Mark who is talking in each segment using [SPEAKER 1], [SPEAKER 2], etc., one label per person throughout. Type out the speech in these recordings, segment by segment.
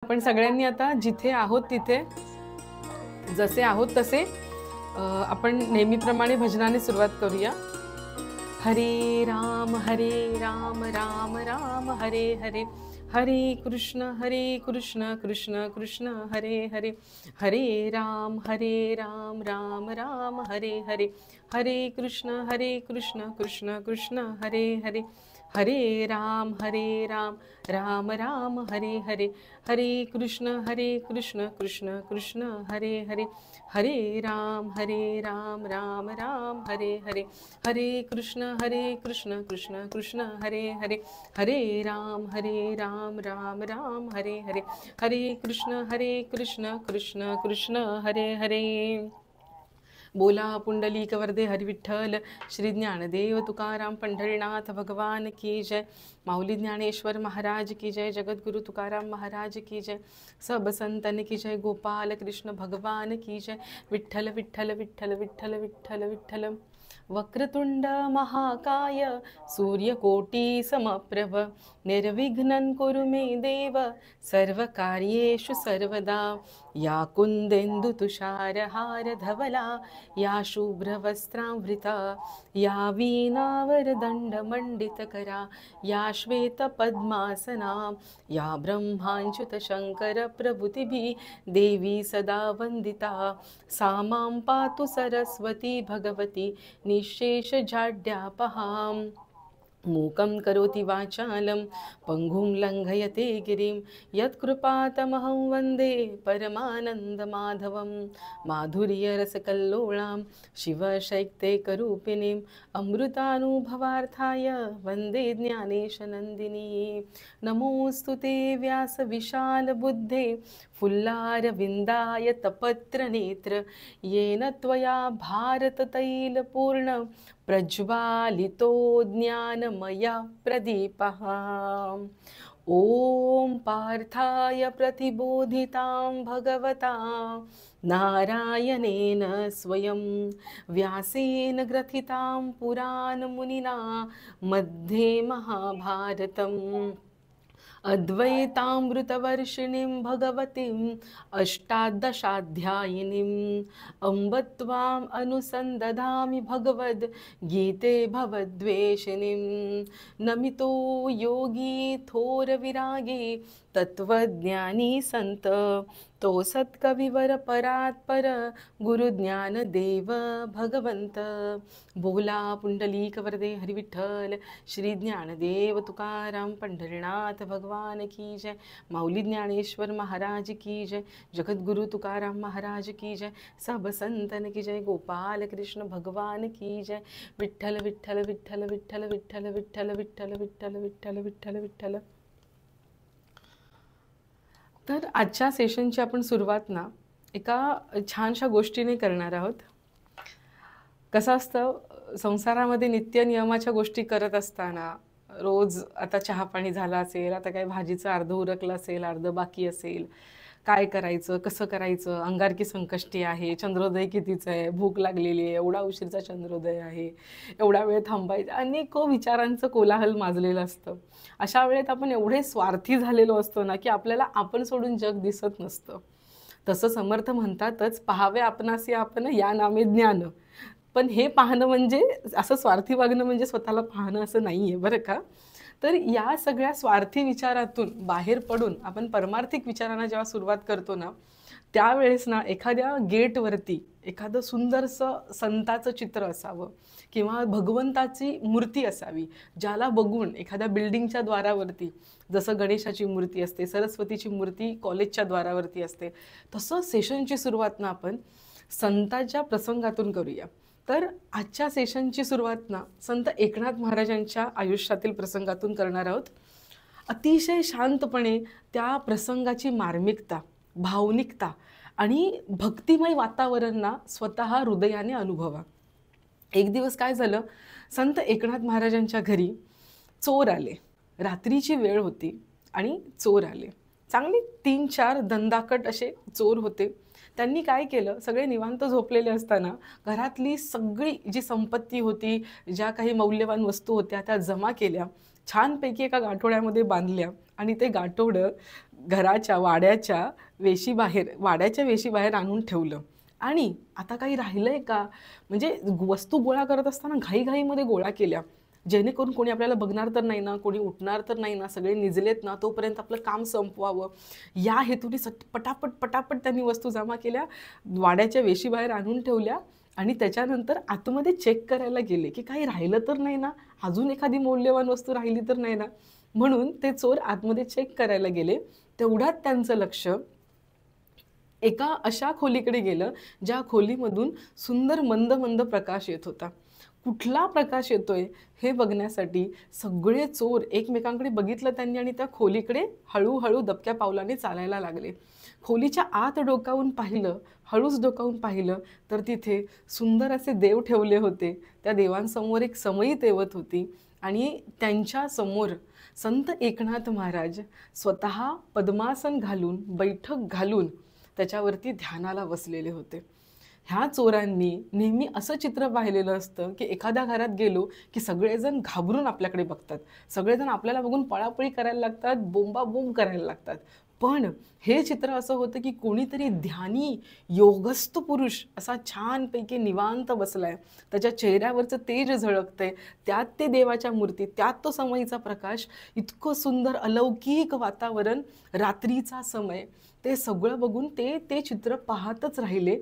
[SPEAKER 1] आपण सगळ्यांनी आता जिथे आहोत तिथे जसे आहोत तसे आपण नेहमीप्रमाणे भजनाने सुरुवात करूया. हरे राम राम राम हरे हरे, हरे कृष्ण कृष्ण कृष्ण हरे हरे, हरे राम राम राम हरे हरे, हरे कृष्ण कृष्ण कृष्ण हरे हरे, हरे राम राम राम हरे हरे, हरे कृष्ण कृष्ण कृष्ण हरे हरे, हरे राम राम राम हरे हरे, हरे कृष्ण कृष्ण कृष्ण हरे हरे, हरे राम राम राम हरे हरे, हरे कृष्ण कृष्ण कृष्ण हरे हरे. बोला पुंडलिक वरदे हरी विठ्ठल, श्री ज्ञानदेव तुकाराम पंढरीनाथ भगवान की जय. माऊली ज्ञानेश्वर महाराज की जय. जगद्गुरु तुकाराम महाराज की जय. सब संतन की जय. गोपाल कृष्ण भगवान की जय. विठ्ठल विठ्ठल विठ्ठल विठ्ठल विठ्ठल विठ्ठल. वक्रतुंड महाकाय सूर्यकोटी समप्रभ, निर्विघ्नं कुरु मे देव सर्वकार्येषु सर्वदा. या कुंदेन्दु तुषारहार धवला, या शुभ्रवस्त्रांवृता, या वीणावरदण्डमण्डितकरा, या श्वेतपद्मासना, या ब्रह्माच्युत शंकर प्रभृतिभिः देवी सदा वन्दिता. सा मां पातु सरस्वती भगवती निःशेषजाड्यापहाम्. मूकं करोति वाचालं पङ्गुं लङ्घयते गिरिं, यत्कृपातमहं वन्दे परमानन्दमाधवं. माधुर्यरसकल्लोलां शिवशैक्यैकरूपिणीम्, अमृतानुभवार्थाय वन्दे ज्ञानेशनन्दिनीं. नमोऽस्तु ते व्यासविशालबुद्धे, फुल्लारविन्दाय तपत्रनेत्र, येन त्वया भारततैलपूर्ण प्रज्वालितो ज्ञानमया प्रदीपः. ॐ पार्थाय प्रतिबोधितां भगवता नारायणेन स्वयं, व्यासेन ग्रथितां पुराणमुनिना मध्ये महाभारतम्. अद्वैतामृतवर्षिणीं भगवतीम् अष्टादशाध्यायिनीम्, अम्ब त्वाम् अनुसन्दधामि भगवद्गीते भवद्वेषिणीं. नमितो योगी थोरविरागी तत्त्वज्ञानी संत, तो सत्कविवर परात्पर गुरुज्ञानदेव भगवंत. बोला पुंडलिक वरदे हरी विठ्ठल, श्री ज्ञानदेव तुकाराम पंढरीनाथ भगवान की जय. माऊली ज्ञानेश्वर महाराज की जय. जगद्गुरु तुकाराम महाराज की जय. सब संतन की जय. गोपाल कृष्ण भगवान की जय. विठ्ठल विठ्ठल विठ्ठल विठ्ठल विठ्ठल विठ्ठल विठ्ठल विठ्ठल विठ्ठल विठ्ठल विठ्ठल. तर आजच्या सेशनची आपण सुरुवात ना एका छानशा गोष्टीने करणार आहोत. कसं असतं, संसारामध्ये नित्य नियमाच्या गोष्टी करत असताना रोज आता चहा पाणी झाला असेल, आता काय भाजीचं अर्ध उरकलं असेल, अर्ध बाकी असेल, काय करायचं, कसं करायचं, अंगारकी संकष्टी आहे, चंद्रोदय कितीचं आहे, भूक लागलेली आहे, एवढा उशीरचा चंद्रोदय आहे, एवढा वेळ थांबायचा, अनेक विचारांचं कोलाहल माजलेलं असतं. अशा वेळेत आपण एवढे स्वार्थी झालेलो असतो ना की आपल्याला आपण सोडून जग दिसत नसतं. तसं समर्थ म्हणतातच, पाहावे आपणासी आपण या नामे ज्ञान. पण हे पाहणं म्हणजे असं स्वार्थी वागणं म्हणजे स्वतःला पाहणं असं नाही आहे बरं का. तर या सगळ्या स्वार्थी विचारातून बाहेर पडून आपण परमार्थिक विचारांना जेव्हा सुरुवात करतो ना, त्यावेळेस ना एखाद्या गेटवरती एखादं सुंदरसं संताचं चित्र असावं किंवा भगवंताची मूर्ती असावी, ज्याला बघून एखाद्या बिल्डिंगच्या द्वारावरती जसं गणेशाची मूर्ती असते, सरस्वतीची मूर्ती कॉलेजच्या द्वारावरती असते, तसं सेशनची सुरुवात ना आपण संतांच्या प्रसंगातून करूया. तर आजच्या सेशनची सुरुवात ना संत एकनाथ महाराजांच्या आयुष्यातील प्रसंगातून करणार आहोत. अतिशय शांतपणे त्या प्रसंगाची मार्मिकता, भावनिकता आणि भक्तिमय वातावरण ना स्वतः हृदयाने अनुभवा. एक दिवस काय झालं, संत एकनाथ महाराजांच्या घरी चोर आले. रात्रीची वेळ होती आणि चोर आले. चांगले 3-4 दंडाकट असे चोर होते. त्यांनी काय केलं, सगळे निवांत झोपलेले असताना घरातली सगळी जी संपत्ती होती, ज्या काही मौल्यवान वस्तू होत्या त्या जमा केल्या, छानपैकी एका गाठोड्यामध्ये बांधल्या आणि ते गाठोडं घराच्या वाड्याच्या वेशीबाहेर आणून ठेवलं. आणि आता काही राहिलंय का? म्हणजे वस्तू गोळा करत असताना घाईघाईमध्ये गोळा केल्या, जेणेकरून कोणी आपल्याला बघणार तर नाही ना, कोणी उठणार तर नाही ना, सगळे निजलेत ना, तोपर्यंत आपलं काम संपवावं या हेतूने पटापट पटापट त्यांनी वस्तू जमा केल्या, वाड्याच्या वेशीबाहेर आणून ठेवल्या. आणि त्याच्यानंतर आतमध्ये चेक करायला गेले की काही राहिलं तर नाही ना, अजून एखादी मौल्यवान वस्तू राहिली तर नाही ना. म्हणून ते चोर आतमध्ये चेक करायला गेले. तेवढ्यात त्यांचं लक्ष एका अशा खोलीकडे गेलं ज्या खोलीमधून सुंदर मंद मंद प्रकाश येत होता. कुठला प्रकाश येतोय हे बघण्यासाठी सगळे चोर एकमेकांकडे बघितलं त्यांनी आणि त्या खोलीकडे हळूहळू दबक्या पावलाने चालायला लागले. खोलीच्या आत डोकावून पाहिलं, हळूच डोकावून पाहिलं तर तिथे सुंदर असे देव ठेवले होते. त्या देवांसमोर एक समई तेवत होती आणि त्यांच्या समोर संत एकनाथ महाराज स्वतः पद्मासन घालून, बैठक घालून त्याच्यावरती ध्यानाला बसलेले होते. ह्या चोरांनी नेहमी असं चित्र पाहिलेलं असतं की एखाद्या घरात गेलो की सगळेजण घाबरून आपल्याकडे बघतात, सगळेजण आपल्याला बघून पळापळी करायला लागतात, बोंबाबोंब करायला लागतात. पण हे चित्र असं होतं की कोणीतरी ध्यानी योगस्थ पुरुष असा छानपैकी निवांत बसलाय, त्याच्या चेहऱ्यावरचं तेज झळकतंय, त्यात ते देवाच्या मूर्ती, त्यात तो समईचा प्रकाश, इतकं सुंदर अलौकिक वातावरण, रात्रीचा समय. ते सगळं बघून ते ते चित्र पाहतच राहिले.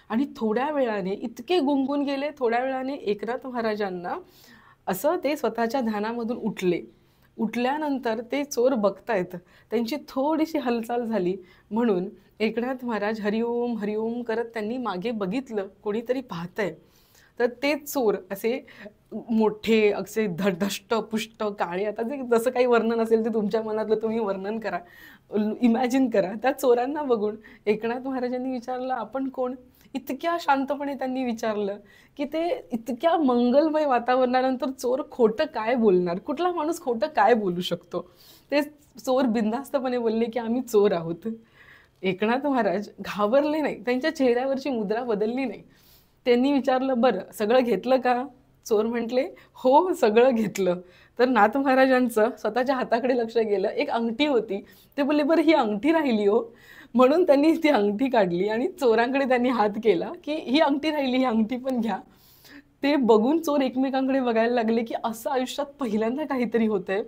[SPEAKER 1] आणि थोड्या वेळाने इतके गुंगून गेले, थोड्या वेळाने एकनाथ महाराजांना असं ते स्वतःच्या ध्यानामधून उठले. उठल्यानंतर ते चोर बघतायत, त्यांची थोडीशी हालचाल झाली म्हणून एकनाथ महाराज हरिओम हरिओम करत त्यांनी मागे बघितलं, कोणीतरी पाहतंय. तर ते चोर असे मोठे, असे धष्ट पुष्ट काळे, आता जे जसं काही वर्णन असेल ते तुमच्या मनातलं तुम्ही वर्णन करा, इमॅजिन करा. त्या चोरांना बघून एकनाथ महाराजांनी विचारलं, आपण कोण? इतक्या शांतपणे त्यांनी विचारलं की ते इतक्या मंगलमय वातावरणानंतर चोर खोटं काय बोलणार, कुठला माणूस खोटं काय बोलू शकतो? ते चोर बिनधास्तपणे बोलले की आम्ही चोर आहोत. एकनाथ महाराज घाबरले नाही, त्यांच्या चेहऱ्यावरची मुद्रा बदलली नाही. त्यांनी विचारलं, बरं सगळं घेतलं का? चोर म्हटले, हो सगळं घेतलं. तर नाथ महाराजांचं स्वतःच्या हाताकडे लक्ष गेलं, एक अंगठी होती. ते बोलले, बरं ही अंगठी राहिली हो. म्हणून त्यांनी ती अंगठी काढली आणि चोरांकडे त्यांनी हात केला की ही अंगठी राहिली, ही अंगठी पण घ्या. ते बघून चोर एकमेकांकडे बघायला लागले की असं आयुष्यात पहिल्यांदा काहीतरी होतंय.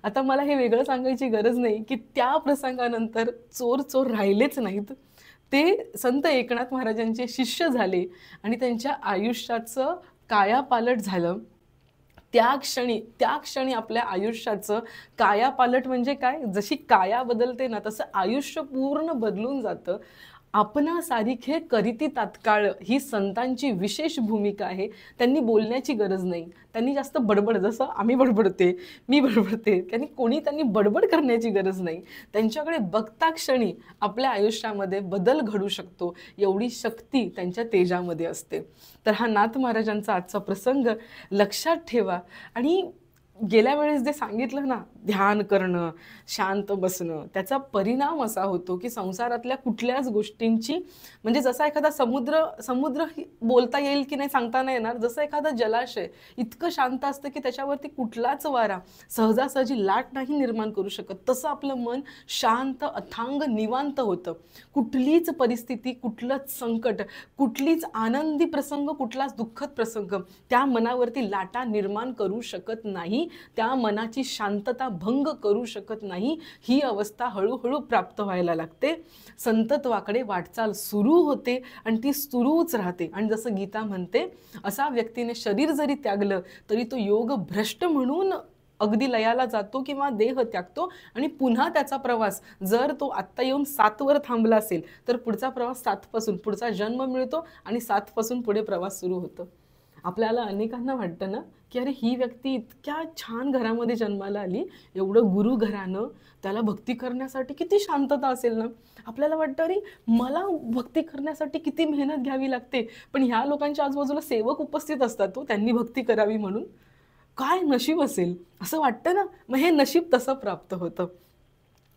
[SPEAKER 1] आता मला हे वेगळं सांगायची गरज नाही की त्या प्रसंगानंतर चोर चोर राहिलेच नाहीत. ते संत एकनाथ महाराजांचे शिष्य झाले आणि त्यांच्या आयुष्याचं कायापालट झालं. त्या क्षणी आपल्या आयुष्याचं कायापालट म्हणजे काय? जशी काया बदलते ना, तसं आयुष्य पूर्ण बदलून जातं. आपणासारिखे करीती तात्काळ ही संतांची विशेष भूमिका आहे. त्यांनी बोलण्याची गरज नाही, त्यांनी जास्त बडबड, जसं आम्ही बडबडते, मी बडबडते, त्यांनी बडबड करण्याची गरज नाही. त्यांच्याकडे बघता क्षणी आपल्या आयुष्यामध्ये बदल घडू शकतो, एवढी शक्ती त्यांच्या तेजामध्ये असते. तर हा नाथ महाराजांचा आजचा प्रसंग लक्षात ठेवा. आणि गेल्या वेळेस जे सांगितलं ना, ध्यान करणं, शांत बसणं, त्याचा परिणाम असा होतो की संसारातल्या कुठल्याच गोष्टींची, म्हणजे जसा एखादा समुद्र बोलता येईल की नाही सांगता नाही येणार, जसं एखादा जलाशय इतकं शांत असतं की त्याच्यावरती कुठलाच वारा सहजासहजी लाट नाही निर्माण करू शकत, तसं आपलं मन शांत, अथांग, निवांत होतं. कुठलीच परिस्थिती, कुठलंच संकट, कुठलीच आनंदी प्रसंग, कुठलाच दुःखद प्रसंग त्या मनावरती लाटा निर्माण करू शकत नाही, त्या मनाची शांतता भंग करू शकत नाही. ही अवस्था हळूहळू प्राप्त व्हायला लागते. संतत्वाकडे वाटचाल सुरू होते आणि ती सुरूच राहते. आणि जसं गीता म्हणते, असा व्यक्तीने शरीर जरी त्यागलं तरी तो योग भ्रष्ट म्हणून अगदी लयाला जातो किंवा देह त्यागतो आणि पुन्हा त्याचा प्रवास, जर तो आत्ता येऊन 7वर थांबला असेल तर पुढचा प्रवास 7पासून, पुढचा जन्म मिळतो आणि 7पासून पुढे प्रवास सुरू होतो. आपल्याला अनेकांना वाटतं ना की अरे ही व्यक्ती इतक्या छान घरामध्ये जन्माला आली, एवढं गुरु घरानं, त्याला भक्ती करण्यासाठी किती शांतता असेल ना. आपल्याला वाटतं अरे मला भक्ती करण्यासाठी किती मेहनत घ्यावी लागते, पण ह्या लोकांच्या आजूबाजूला सेवक उपस्थित असतात तो, त्यांनी भक्ती करावी म्हणून काय नशीब असेल असं वाटतं ना. मग हे नशीब तसं प्राप्त होतं,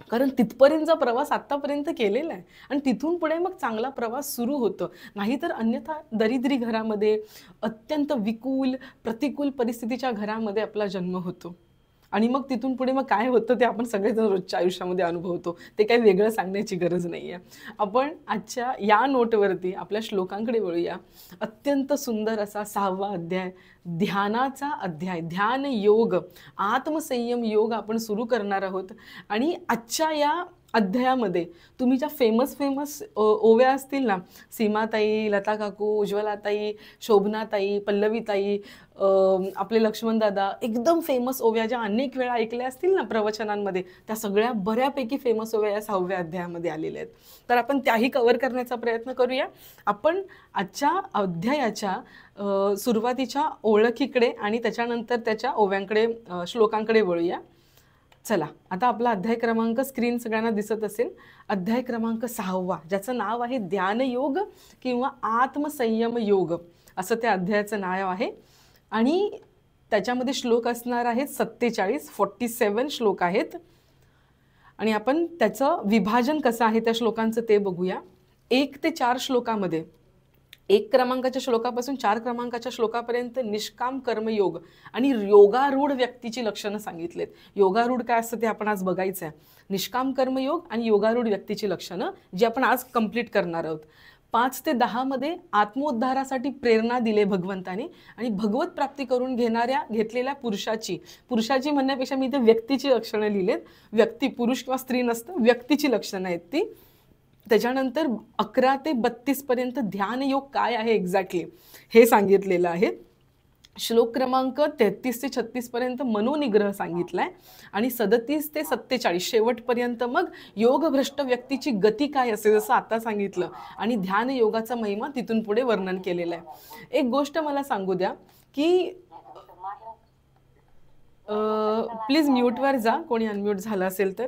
[SPEAKER 1] कारण तिथपर्यंतचा प्रवास आत्तापर्यंत केलेला आहे आणि तिथून पुढे मग चांगला प्रवास सुरू होतो. नाहीतर अन्यथा दरिद्री घरामध्ये, अत्यंत विकूल प्रतिकूल परिस्थितीच्या घरामध्ये आपला जन्म होतो. आणि मग तिथून पुढे मग काय होतं ते आपण सगळेजण रोजच्या आयुष्यामध्ये अनुभवतो, ते काही वेगळं सांगण्याची गरज नाही आहे. आपण आजच्या या नोटवरती आपल्या श्लोकांकडे वळूया. अत्यंत सुंदर असा 6वा अध्याय, ध्यानाचा अध्याय, ध्यान योग, आत्मसंयम योग आपण सुरू करणार आहोत. आणि आजच्या या अध्यायामध्ये तुम्ही ज्या फेमस फेमस ओव्या असतील ना, सीमाताई, लता काकू, उज्ज्वलाताई, शोभनाताई, पल्लवीताई, आपले लक्ष्मण दादा, एकदम फेमस ओव्या ज्या अनेक वेळा ऐकल्या असतील ना प्रवचनांमध्ये, त्या सगळ्या बऱ्यापैकी फेमस ओव्या या 6व्या अध्यायामध्ये आलेल्या आहेत. तर आपण त्याही कव्हर करण्याचा प्रयत्न करूया. आपण आजच्या अध्यायाच्या सुरुवातीच्या ओळखीकडे आणि त्याच्यानंतर त्याच्या ओव्यांकडे, श्लोकांकडे वळूया. चला, आता आपला अध्याय क्रमांक स्क्रीन सगळ्यांना दिसत असेल. अध्याय क्रमांक 6वा, ज्याचं नाव आहे ध्यानयोग किंवा आत्मसंयम योग, असं त्या अध्यायाचं नाव आहे. आणि त्याच्यामध्ये श्लोक असणार आहेत 47 श्लोक आहेत. आणि आपण त्याचं विभाजन कसं आहे त्या श्लोकांचं ते बघूया. 1 ते 4 श्लोकामध्ये, 1 क्रमांकाच्या श्लोकापासून 4 क्रमांकाच्या श्लोकापर्यंत निष्काम कर्मयोग आणि योगारूढ व्यक्तीची लक्षणं सांगितलेत. योगारूढ काय असतं ते आपण आज बघायचं आहे. निष्काम कर्मयोग आणि योगारूढ व्यक्तीची लक्षणं जी आपण आज कंप्लीट करणार आहोत. 5 ते 10 मध्ये आत्मोद्धारासाठी प्रेरणा दिले भगवंताने आणि भगवत प्राप्ती करून घेतलेल्या पुरुषाची म्हणण्यापेक्षा मी इथे व्यक्तीची लक्षणं लिहिलेत. व्यक्ती, पुरुष किंवा स्त्री नसतं, व्यक्तीची लक्षणं आहेत ती. त्याच्यानंतर 11 ते 32 पर्यंत ध्यानयोग काय आहे एक्झॅक्टली हे सांगितलेलं आहे. श्लोक क्रमांक 33 ते 36 पर्यंत मनोनिग्रह सांगितलाय. आणि 37 ते 47 शेवटपर्यंत मग योगभ्रष्ट व्यक्तीची गती काय असते जसं आता सांगितलं, आणि ध्यान योगाचा महिमा तिथून पुढे वर्णन केलेलं आहे. एक गोष्ट मला सांगू द्या की प्लीज म्यूटवर जा, कोणी अनम्यूट झालं असेल तर.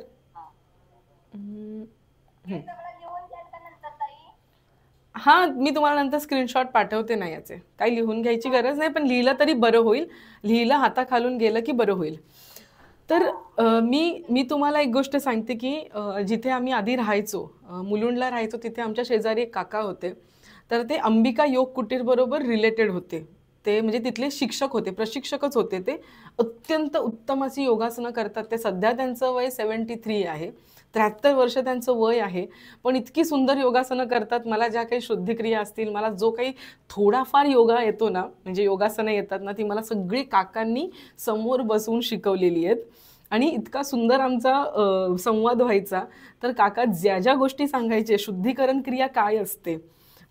[SPEAKER 1] हां, मी तुम्हाला नंतर स्क्रीनशॉट पाठवते ना याचे, काही लिहून घ्यायची गरज नाही, पण लिहिलं तरी बरं होईल. लिहिलं हाताखालून गेलं की बरं होईल. तर मी तुम्हाला एक गोष्ट सांगते की जिथे आम्ही आधी राहायचो, मुलुंडला राहायचो, तिथे आमच्या शेजारी एक काका होते. तर ते अंबिका योग कुटीर बरोबर रिलेटेड होते. ते म्हणजे तिथले शिक्षक होते, प्रशिक्षकच होते. ते अत्यंत उत्तम अशी योगासनं करतात. ते सध्या त्यांचं वय 73 आहे, 73 वर्ष त्यांचं वय आहे. पण इतकी सुंदर योगासनं करतात. मला ज्या काही शुद्धिक्रिया असतील, मला जो काही थोडाफार योगा येतो ना, म्हणजे योगासनं येतात ना, ती मला सगळी काकांनी समोर बसवून शिकवलेली आहेत. आणि इतका सुंदर आमचा संवाद व्हायचा. तर काका ज्या ज्या गोष्टी सांगायचे, शुद्धीकरण क्रिया काय असते,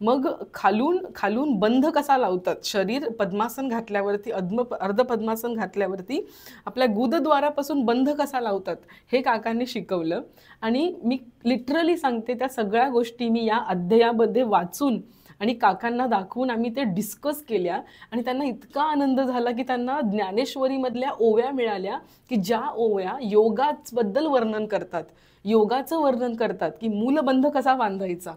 [SPEAKER 1] मग खालून बंध कसा लावतात, शरीर पद्मासन घातल्यावरती, अर्ध पद्मासन घातल्यावरती आपल्या गुदद्वारापासून बंध कसा लावतात, हे काकांनी शिकवलं. आणि मी लिटरली सांगते, त्या सगळ्या गोष्टी मी या अध्यायामध्ये वाचून आणि काकांना दाखवून आम्ही ते डिस्कस केल्या. आणि त्यांना इतका आनंद झाला की त्यांना ज्ञानेश्वरीमधल्या ओव्या मिळाल्या की ज्या ओव्या योगाबद्दल वर्णन करतात, योगाचं वर्णन करतात की मूलबंध कसा बांधायचा.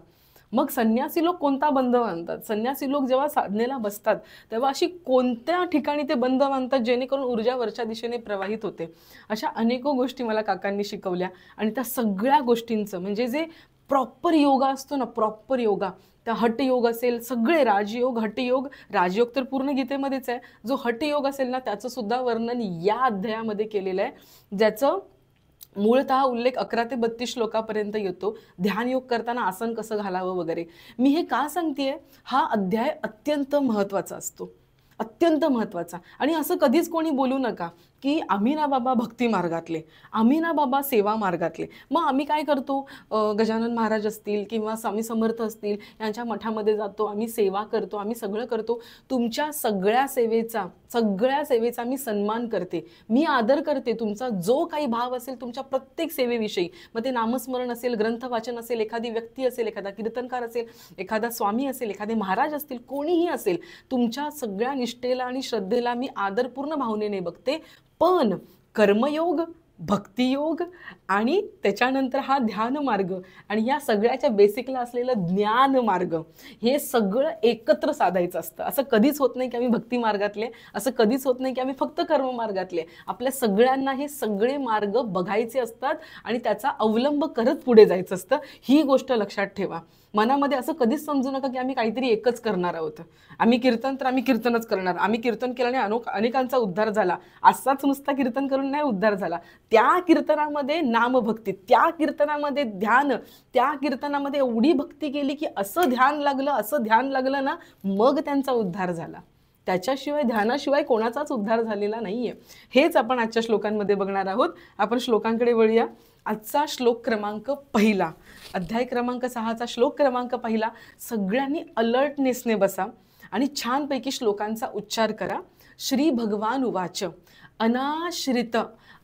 [SPEAKER 1] मग संन्यासी लोक कोणता बंध बांधतात, संन्यासी लोक जेव्हा साधनेला बसतात तेव्हा अशी कोणत्या ठिकाणी ते बंध बांधतात जेणेकरून ऊर्जा वरच्या दिशेने प्रवाहित होते. अशा अनेको गोष्टी मला काकांनी शिकवल्या. आणि त्या सगळ्या गोष्टींचं म्हणजे जे प्रॉपर योगा असतो ना, प्रॉपर योगा, त्या हठयोग असेल, सगळे राजयोग, हठयोग, राजयोग तर पूर्ण गीतेमध्येच आहे, जो हठयोग असेल ना त्याचं सुद्धा वर्णन या अध्यायामध्ये केलेलं आहे, ज्याचं मूळतः उल्लेख 11 ते 32 श्लोकापर्यंत येतो. ध्यानयोग करताना आसन कसं घालावं वगैरे. मी हे का सांगतेय, हा अध्याय अत्यंत महत्त्वाचा असतो, अत्यंत महत्त्वाचा. आणि असं कधीच कोणी बोलू नका की आम्ही ना बाबा भक्ती मार्गातले, आम्ही ना बाबा सेवा मार्गातले. मग आम्ही काय करतो, गजानन महाराज असतील किंवा स्वामी समर्थ असतील यांच्या मठामध्ये जातो, आम्ही सेवा करतो, आम्ही सगळं करतो. तुमच्या सगळ्या सेवेचा मी सन्मान करते, मी आदर करते. तुमचा जो काही भाव असेल तुमच्या प्रत्येक सेवेविषयी, मग ते नामस्मरण असेल, ग्रंथ वाचन असेल, एखादी व्यक्ती असेल, एखादा कीर्तनकार असेल, एखादा स्वामी असेल, एखादे महाराज असतील, कोणीही असेल, तुमच्या सगळ्या निष्ठेला आणि श्रद्धेला मी आदरपूर्ण भावनेने बघते. पण कर्मयोग भक्तियोग आणि त्याच्यानंतर हा ध्यान मार्ग आणि या सगळ्याच्या बेसिकला असलेलं ज्ञान मार्ग, हे सगळं एकत्र साधायचं असतं. असं कधीच होत नाही की आम्ही भक्ती मार्गातले, असं कधीच होत नाही की आम्ही फक्त कर्म मार्गातले. आपल्या सगळ्यांना हे सगळे मार्ग बघायचे असतात आणि त्याचा अवलंब करत पुढे जायचं असतं. ही गोष्ट लक्षात ठेवा. मनामध्ये असं कधीच समजू नका की आम्ही काहीतरी एकच करणार आहोत. आम्ही कीर्तन तर आम्ही कीर्तनच करणार, आम्ही कीर्तन केल्याने अनेकांचा उद्धार झाला, असाच नुसता कीर्तन करून नाही उद्धार झाला. त्या कीर्तनामध्ये नामभक्ती, त्या कीर्तनामध्ये ध्यान, त्या कीर्तनामध्ये एवढी भक्ती केली की असं ध्यान लागलं ना, मग त्यांचा उद्धार झाला. त्याच्याशिवाय, ध्यानाशिवाय कोणाचाच उद्धार झालेला नाहीये. हेच आपण आजच्या श्लोकांमध्ये बघणार आहोत. आपण श्लोकांकडे वळूया. आजचा श्लोक क्रमांक पहिला, अध्याय क्रमांक 6चा श्लोक क्रमांक पहिला. सगळ्यांनी अलर्टनेसने बसा आणि छानपैकी श्लोकांचा उच्चार करा. श्री भगवान उवाच. अनाश्रित,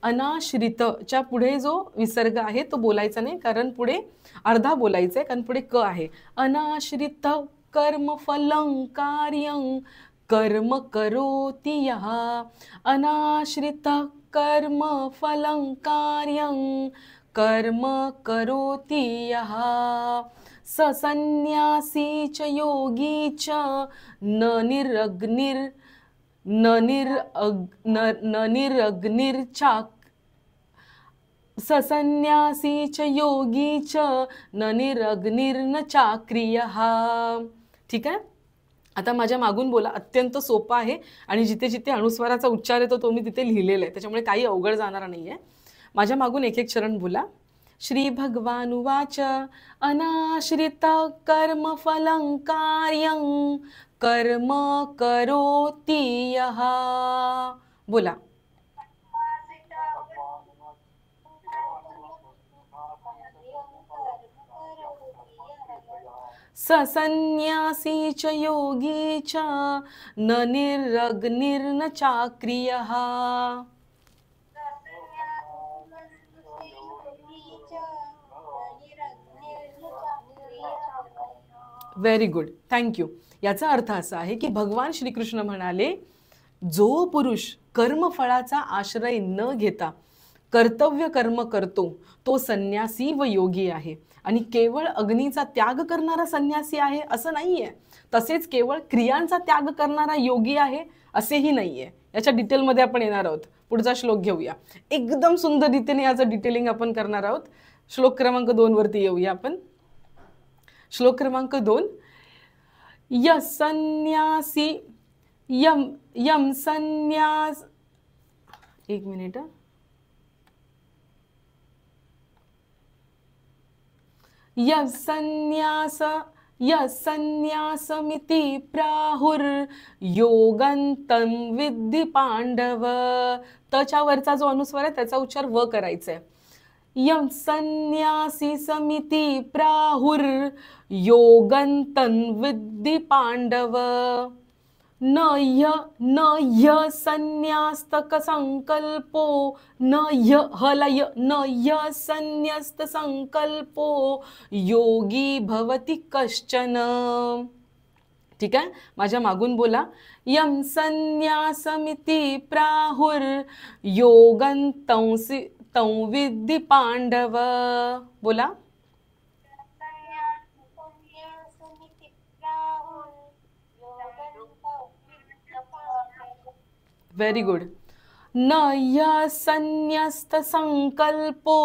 [SPEAKER 1] अनाश्रितच्या पुढे जो विसर्ग आहे तो बोलायचा नाही, कारण पुढे अर्धा बोलायचा आहे, कारण पुढे क आहे. अनाश्रित कर्मफलं कार्यं कर्म करोति यः. अनाश्रित कर्मफलं कार्यं कर्म करोति यः. स संन्यासी च योगी च न निरग्निर्चाक्. ससन्यासी च योगी च न निरग्निर्न चाक्रियः. ठीक आहे. आता माझ्या मागून बोला. अत्यंत सोपा आहे आणि जिथे जिथे अनुस्वाराचा उच्चार येतो तो मी तिथे लिहिलेला आहे, त्याच्यामुळे काही अवघड जाणार नाही आहे. माझ्या मागून एक एक चरण बोला. श्री भगवान उवाच. अनाश्रित कर्मफलं कार्यं कर्म करोति यः. बोला. ससन्यासी च योगी च न निरग्निर्न चाक्रियः. Very good, thank you. याचा अर्थ असा आहे की भगवान श्रीकृष्ण म्हणाले, जो पुरुष कर्मफळाचा आश्रय न घेता कर्तव्य कर्म करतो तो संन्यासी व योगी आहे. आणि केवळ अग्नीचा त्याग करणारा संन्यासी आहे असं नाहीये, तसेच केवळ क्रियांचा त्याग करणारा योगी आहे असेही नाहीये. याच्या डिटेलमध्ये आपण येणार आहोत. पुढचा श्लोक घेऊया. एकदम सुंदर रीतीने याचं डिटेलिंग आपण करणार आहोत. श्लोक क्रमांक 2 वरती येऊया आपण. श्लोक क्रमांक 2. संन्यासी यम संन्यास, एक मिनिट. संन्यासमिति प्राहुर योगंतं विद्धि पांडव. तच्या वरचा जो अनुस्वार आहे त्याचा उच्चार व करायचा आहे. यम संन्यासी समिति प्राहुर योगंतं विद्धि पांडव. न य संन्यास्तक संकल्पो न य संन्यस्त संकल्पो योगी भवति कश्चन. ठीक आहे. माझ्या मागून बोला. यम संन्यासमिति प्राहुर योगंतं विद्धि पांडव. बोला. Very good. न य संन्यस्त संकल्पो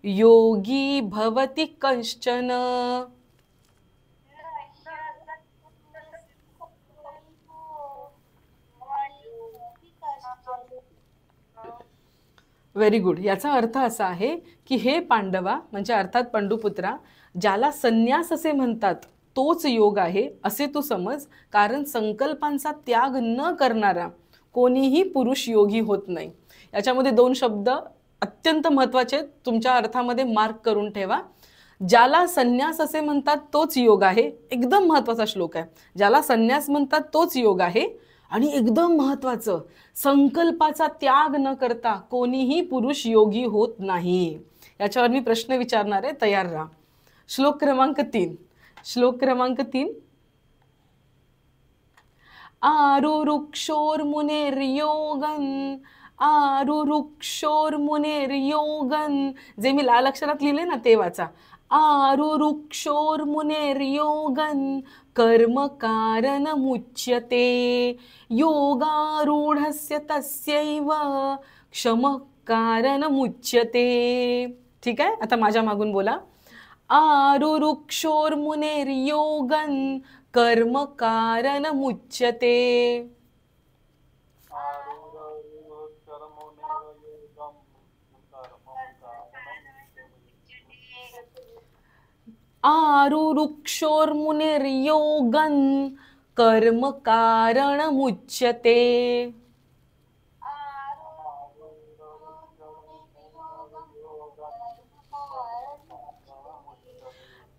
[SPEAKER 1] योगी भवति कश्चन. Very good. याचा अर्थ असा आहे की हे पांडवा, म्हणजे अर्थात पंडुपुत्रा, ज्याला संन्यास असे म्हणतात तोच योग आहे असे तू समज. कारण संकल्पांचा त्याग न करणारा कोणीही पुरुष योगी होत नाही. याच्यामध्ये 2 शब्द अत्यंत महत्त्वाचे तुमच्या अर्थामध्ये मार्क करून ठेवा. ज्याला संन्यास असे म्हणतात तोच योग आहे. एकदम महत्त्वाचा श्लोक आहे. ज्याला संन्यास म्हणतात तोच योग आहे. आणि एकदम महत्त्वाचं, संकल्पाचा त्याग न करता कोणीही पुरुष योगी होत नाही. याच्यावर मी प्रश्न विचारणार आहे, तयार राहा. श्लोक क्रमांक 3. श्लोक क्रमांक 3. आरुरुक्षोर्मुनिर्योगं आरुरुक्षोर्मुनेर्योगन, जे मी लाल अक्षरात लिहिले ना ते वाचा. आरुरुक्षोर्मुनेर्योगन कर्म कारणमुच्यते योगारूढस्य तस्यैव क्षमः कारणमुच्यते. ठीक आहे, आता माझ्या मागून बोला. आरुरुक्षोर्मुनेर्योगन कर्म कारणमुच्यते. आरुरुक्षोर्मुनिर्योगन कर्म कारणमुच्यते.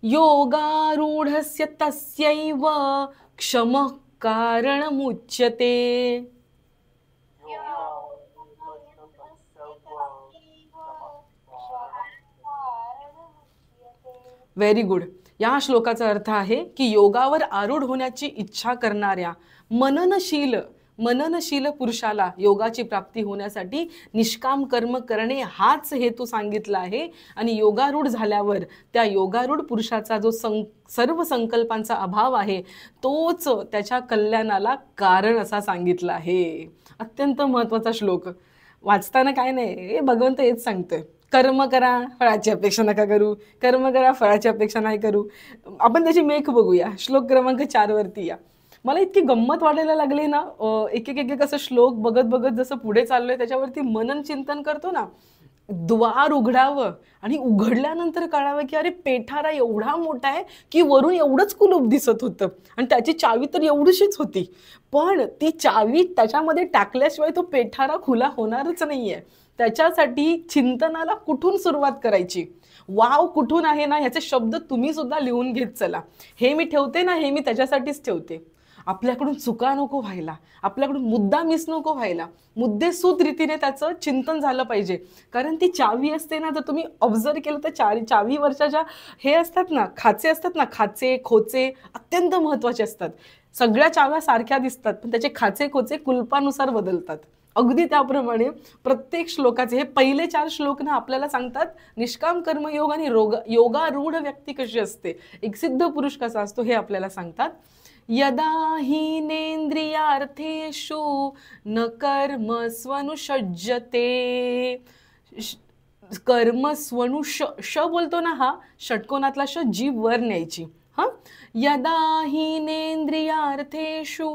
[SPEAKER 1] योगारूढस्य तस्यैव क्षमः कारणमुच्यते. Very good. या श्लोकाचा अर्थ आहे की योगावर आरूढ होण्याची इच्छा करणाऱ्या मननशील पुरुषाला योगाची प्राप्ती होण्यासाठी निष्काम कर्म करणे हाच हेतू सांगितला आहे. आणि योगारूढ झाल्यावर त्या योगारूढ पुरुषाचा जो सर्व संकल्पांचा अभाव आहे तोच त्याच्या कल्याणाला कारण असा सांगितला आहे. अत्यंत महत्त्वाचा श्लोक. वाचताना काय नाही, भगवंत हेच सांगतोय, कर्म करा, फळाची अपेक्षा नका करू, कर्म करा, फळाची अपेक्षा नाही करू. आपण त्याची मेख बघूया. श्लोक क्रमांक 4 वरती या. मला इतकी गंमत वाटायला लागली ना, एक एक असं श्लोक बघत बघत जसं पुढे चाललोय त्याच्यावरती मनन चिंतन करतो ना. द्वार उघडावं आणि उघडल्यानंतर कळावं की अरे पेठारा एवढा मोठा आहे की वरून एवढंच कुलूप दिसत होतं आणि त्याची चावी तर एवढीशीच होती, पण ती चावी त्याच्यामध्ये टाकल्याशिवाय तो पेठारा खुला होणारच नाहीये. त्याच्यासाठी चिंतनाला कुठून सुरुवात करायची, वाव कुठून आहे ना, ह्याचे शब्द तुम्ही सुद्धा लिहून घेत चला. हे मी ठेवते ना, हे मी त्याच्यासाठीच ठेवते. आपल्याकडून चुका नको व्हायला, आपल्याकडून मुद्दा मिस नको व्हायला, मुद्देसूद रीतीने त्याचं चिंतन झालं पाहिजे. कारण ती चावी असते ना, जर तुम्ही ऑब्झर्व केलं तर चावीवरच्या ज्या हे असतात ना, खाचे असतात ना, खाचे खोचे अत्यंत महत्त्वाचे असतात. सगळ्या चाव्या सारख्या दिसतात पण त्याचे खाचे खोचे कुलपानुसार बदलतात. अगदी त्याप्रमाणे प्रत्येक श्लोकाचे हे पहिले 4 श्लोक ना आपल्याला सांगतात निष्काम कर्मयोग आणि योगारूढ व्यक्ती कशी असते, एक सिद्ध पुरुष कसा असतो हे आपल्याला सांगतात. यदा हीनेन्द्रियार्थेषु न कर्मस्वनुषज्यते. कर्मस्वनु श बोलतो ना, हा षटकोनातला श जीभ वर न्यायची. हा, यदा हीनेन्द्रियार्थेषु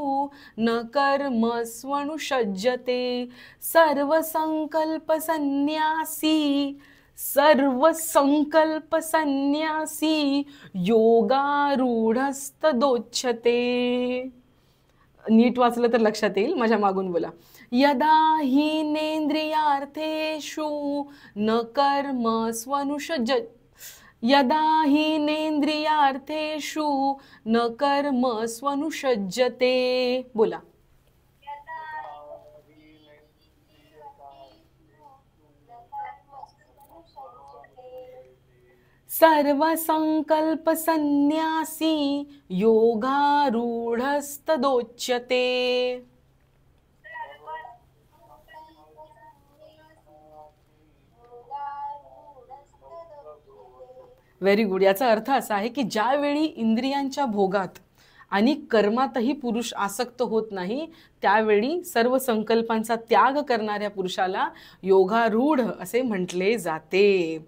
[SPEAKER 1] न कर्मस्वनुषज्यते सर्वसंकल्प संन्यासी योगारूढस्तदोच्यते. नीट वाचलं तर लक्षात येईल, माझ्या मागून बोला. यदा हीनेन्द्रियार्थेषु न कर्मस्वनुषज्यते यदा हीनेन्द्रियार्थेषु न कर्मस्वनुषज्यते. बोला. सर्वसंकल्प संन्यासी योगारूढस्तदोच्यते. Very good. याचा अर्थ असा आहे की ज्यावेळी इंद्रियांच्या भोगात आणि कर्मातही पुरुष आसक्त होत नाही त्यावेळी सर्व संकल्पांचा त्याग करणाऱ्या पुरुषाला योगारूढ असे म्हटले जाते.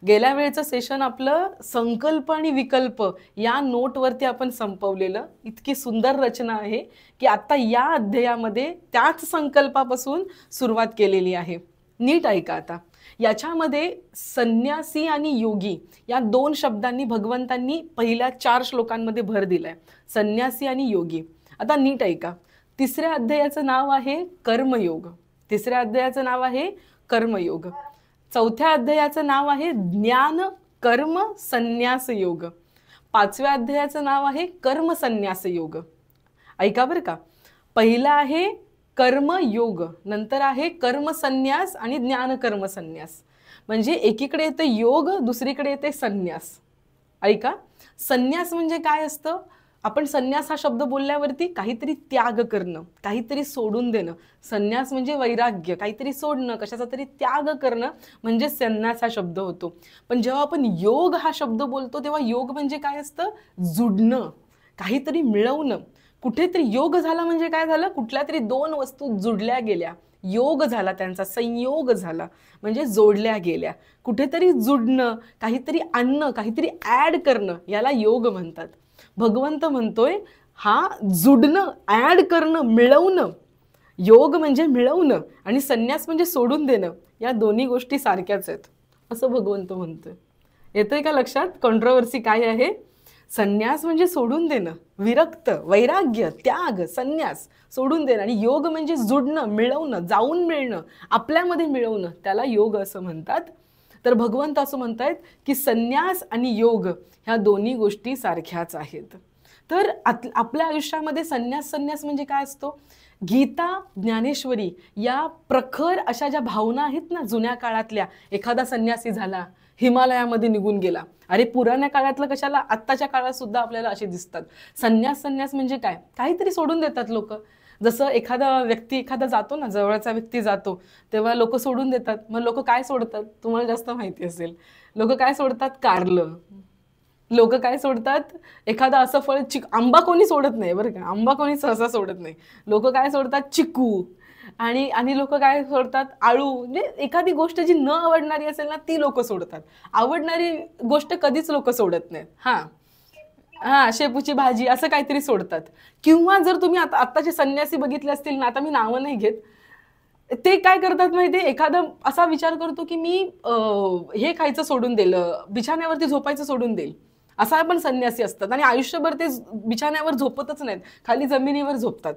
[SPEAKER 1] गेल्या वेळेचं सेशन आपलं संकल्प आणि विकल्प या नोटवरती आपण संपवलेलं. इतकी सुंदर रचना आहे की आता या अध्यायामध्ये त्याच संकल्पापासून सुरुवात केलेली आहे. नीट ऐका आता. याच्यामध्ये संन्यासी आणि योगी या 2 शब्दांनी भगवंतांनी पहिल्या 4 श्लोकांमध्ये भर दिलाय. संन्यासी आणि योगी. आता नीट ऐका. 3ऱ्या अध्यायाचं नाव आहे कर्मयोग. 3ऱ्या अध्यायाचं नाव आहे कर्मयोग. 4थ्या अध्यायाचं नाव आहे ज्ञान कर्म संन्यास योग. 5व्या अध्यायाचं नाव आहे कर्म संन्यास योग. ऐका बरं का. पहिला आहे कर्मयोग, नंतर आहे कर्मसन्यास आणि ज्ञान कर्म संन्यास. म्हणजे एकीकडे येते योग, दुसरीकडे येते संन्यास. ऐका. संन्यास म्हणजे काय असतं? आपण संन्यास हा शब्द बोलल्यावरती काहीतरी त्याग करणं, काहीतरी सोडून देणं. संन्यास म्हणजे वैराग्य, काहीतरी सोडणं, कशाचा तरी त्याग करणं म्हणजे संन्यास हा शब्द होतो. पण जेव्हा आपण योग हा शब्द बोलतो तेव्हा योग म्हणजे काय असतं? जुडणं, काहीतरी मिळवणं. कुठेतरी योग झाला म्हणजे काय झालं? कुठल्या तरी दोन वस्तू जुडल्या गेल्या, योग झाला, त्यांचा संयोग झाला, म्हणजे जोडल्या गेल्या. कुठेतरी जुडणं, काहीतरी आणणं, काहीतरी ऍड करणं, याला योग म्हणतात. भगवंत म्हणतोय हा जुडणं, ऍड करणं, मिळवणं. योग म्हणजे मिळवणं आणि संन्यास म्हणजे सोडून देणं. या दोन्ही गोष्टी सारख्याच आहेत असं भगवंत म्हणतोय. येतोय का लक्षात कॉन्ट्रोवर्सी काय आहे? संन्यास म्हणजे सोडून देणं, विरक्त, वैराग्य, त्याग, संन्यास, सोडून देणं. आणि योग म्हणजे जुडणं, मिळवणं, जाऊन मिळणं, आपल्यामध्ये मिळवणं, त्याला योग असं म्हणतात. तर भगवंत असं म्हणतायत की संन्यास आणि योग ह्या दोन्ही गोष्टी सारख्याच आहेत. तर आपल्या आयुष्यामध्ये संन्यास म्हणजे काय असतो? गीता, ज्ञानेश्वरी या प्रखर अशा ज्या भावना आहेत ना जुन्या काळातल्या, एखादा संन्यासी झाला, हिमालयामध्ये निघून गेला. अरे पुराण्या काळातलं कशाला, आत्ताच्या काळात सुद्धा आपल्याला असे दिसतात. संन्यास म्हणजे काय? काहीतरी सोडून देतात लोक. जसं एखादा जातो ना, जवळचा व्यक्ती जातो तेव्हा लोक सोडून देतात. मग लोक काय सोडतात तुम्हाला जास्त माहिती असेल. लोक काय सोडतात? कारलं. लोक काय सोडतात? एखादा असं फळ, आंबा कोणी सोडत नाही बरं का, आंबा कोणी सहसा सोडत नाही. लोक काय सोडतात? चिकू. आणि लोक काय सोडतात? आळू. म्हणजे एखादी गोष्ट जी न आवडणारी असेल ना ती लोक सोडतात. आवडणारी गोष्ट कधीच लोक सोडत नाहीत. शेपूची भाजी असं काहीतरी सोडतात. किंवा जर तुम्ही आत्ताचे संन्यासी बघितले असतील ना, आता मी नावं नाही घेत, ते काय करतात माहितीये? एखादा असा विचार करतो की मी हे खायचं सोडून दिलं, बिछाण्यावरती झोपायचं सोडून देईल, असा पण संन्यासी असतात. आणि आयुष्यभर ते बिछाण्यावर झोपतच नाहीत, खाली जमिनीवर झोपतात,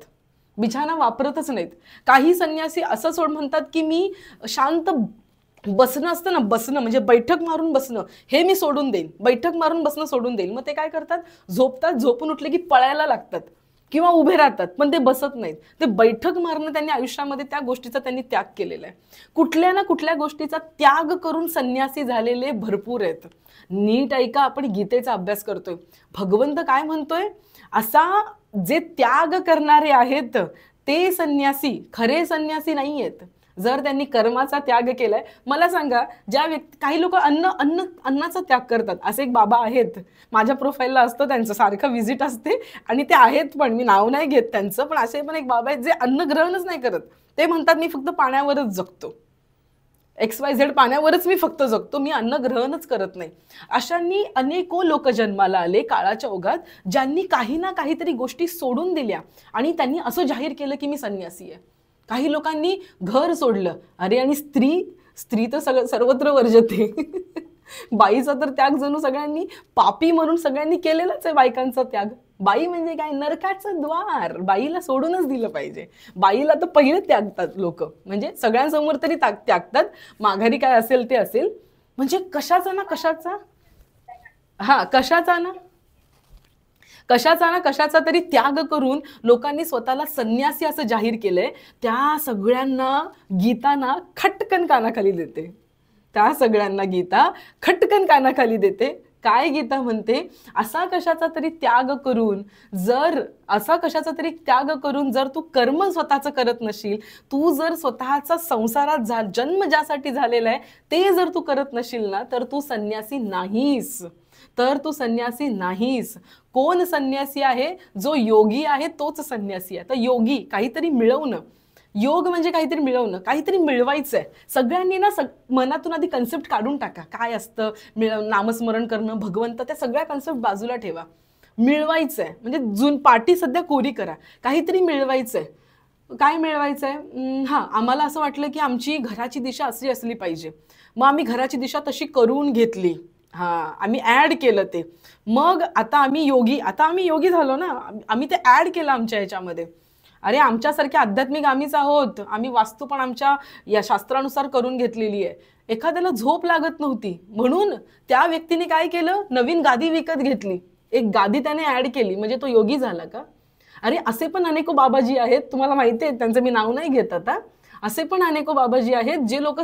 [SPEAKER 1] बिछाना वापरतच नाहीत. काही संन्यासी असं म्हणतात की मी शांत बसणं असतं ना, बसणं म्हणजे बैठक मारून बसणं, हे मी सोडून देईन, बैठक मारून बसणं सोडून देईल. मग ते काय करतात? झोपतात, झोपून उठले की पळायला लागतात किंवा उभे राहतात, पण ते बसत नाहीत. ते बैठक मारणं त्यांनी आयुष्यामध्ये त्या गोष्टीचा त्यांनी त्याग केलेला आहे. कुठल्या ना कुठल्या गोष्टीचा त्याग करून संन्यासी झालेले भरपूर आहेत. नीट ऐका, आपण गीतेचा अभ्यास करतोय. भगवंत काय म्हणतोय? असा जे त्याग करणारे आहेत ते संन्यासी खरे संन्यासी नाही आहेत. जर त्यांनी कर्माचा त्याग केलाय, मला सांगा, ज्या व्यक्ती, काही लोक अन्नाचा त्याग करतात. असे एक बाबा आहेत, माझ्या प्रोफाईलला असतं त्यांचं, सारखं व्हिजिट असते आणि ते आहेत, पण मी नाव नाही घेत त्यांचं. पण असे पण एक बाबा आहेत जे अन्न ग्रहणच नाही करत. ते म्हणतात मी फक्त पाण्यावरच जगतो, XYZ पाण्यावरच मी फक्त जगतो, मी अन्न ग्रहणच करत नाही. अशांनी अनेको लोक जन्माला आले काळाच्या ओघात, ज्यांनी काही ना काहीतरी गोष्टी सोडून दिल्या आणि त्यांनी असं जाहीर केलं की मी संन्यासी आहे. काही लोकांनी घर सोडलं. अरे, आणि स्त्री तर सर्वत्र वर्जते. बाईचा तर त्याग जणू सगळ्यांनी पापी म्हणून सगळ्यांनी केलेलाच आहे. बायकांचा त्याग, बाई म्हणजे काय? नरकाचं द्वार. बाईला सोडूनच दिलं पाहिजे. बाईला तर पहिले त्यागतात लोक, म्हणजे सगळ्यांसमोर तरी त्यागतात, माघारी काय असेल ते असेल. म्हणजे कशाचा ना कशाचा तरी त्याग करून लोकांनी स्वतःला संन्यासी असं जाहीर केलंय. त्या सगळ्यांना गीता ना खटकन कानाखाली देते. काय गीता म्हणते? असा कशाचा तरी त्याग करून जर तू कर्म स्वतःचं करत नशील, तू जर स्वतःचा संसारात जन्म ज्यासाठी झालेला आहे ते जर तू करत नशील ना, तर तू संन्यासी नाहीस. कोण संन्यासी आहे? जो योगी आहे तोच संन्यासी आहे. तर योगी, काहीतरी मिळवणं. योग म्हणजे काहीतरी मिळवणं, काहीतरी मिळवायचंय. सगळ्यांनी ना मनातून आधी कन्सेप्ट काढून टाका, काय असतं नामस्मरण करणं, भगवंत, त्या सगळ्या कन्सेप्ट बाजूला ठेवा. मिळवायचंय म्हणजे पाठी सध्या कोरी करा, काहीतरी मिळवायचंय. काय मिळवायचंय? आम्हाला असं वाटलं की आमची घराची दिशा अशी असली पाहिजे, मग आम्ही घराची दिशा तशी करून घेतली, आम्ही ऍड केलं ते. मग आता आम्ही योगी झालो ना, आम्ही ते ऍड केलं आमच्या ह्याच्यामध्ये. अरे, आमच्यासारखे आध्यात्मिक आम्हीच आहोत. आम्ही वास्तू पण आमच्या या शास्त्रानुसार करून घेतलेली आहे. एखाद्याला झोप लागत नव्हती म्हणून त्या व्यक्तीने काय केलं? नवीन गादी विकत घेतली, एक गादी त्याने ऍड केली, म्हणजे तो योगी झाला का? अरे, असे पण अनेको बाबाजी आहेत, तुम्हाला माहिती आहे, त्यांचं मी नाव नाही घेत आता. असे पण अनेको बाबाजी आहेत जे लोक,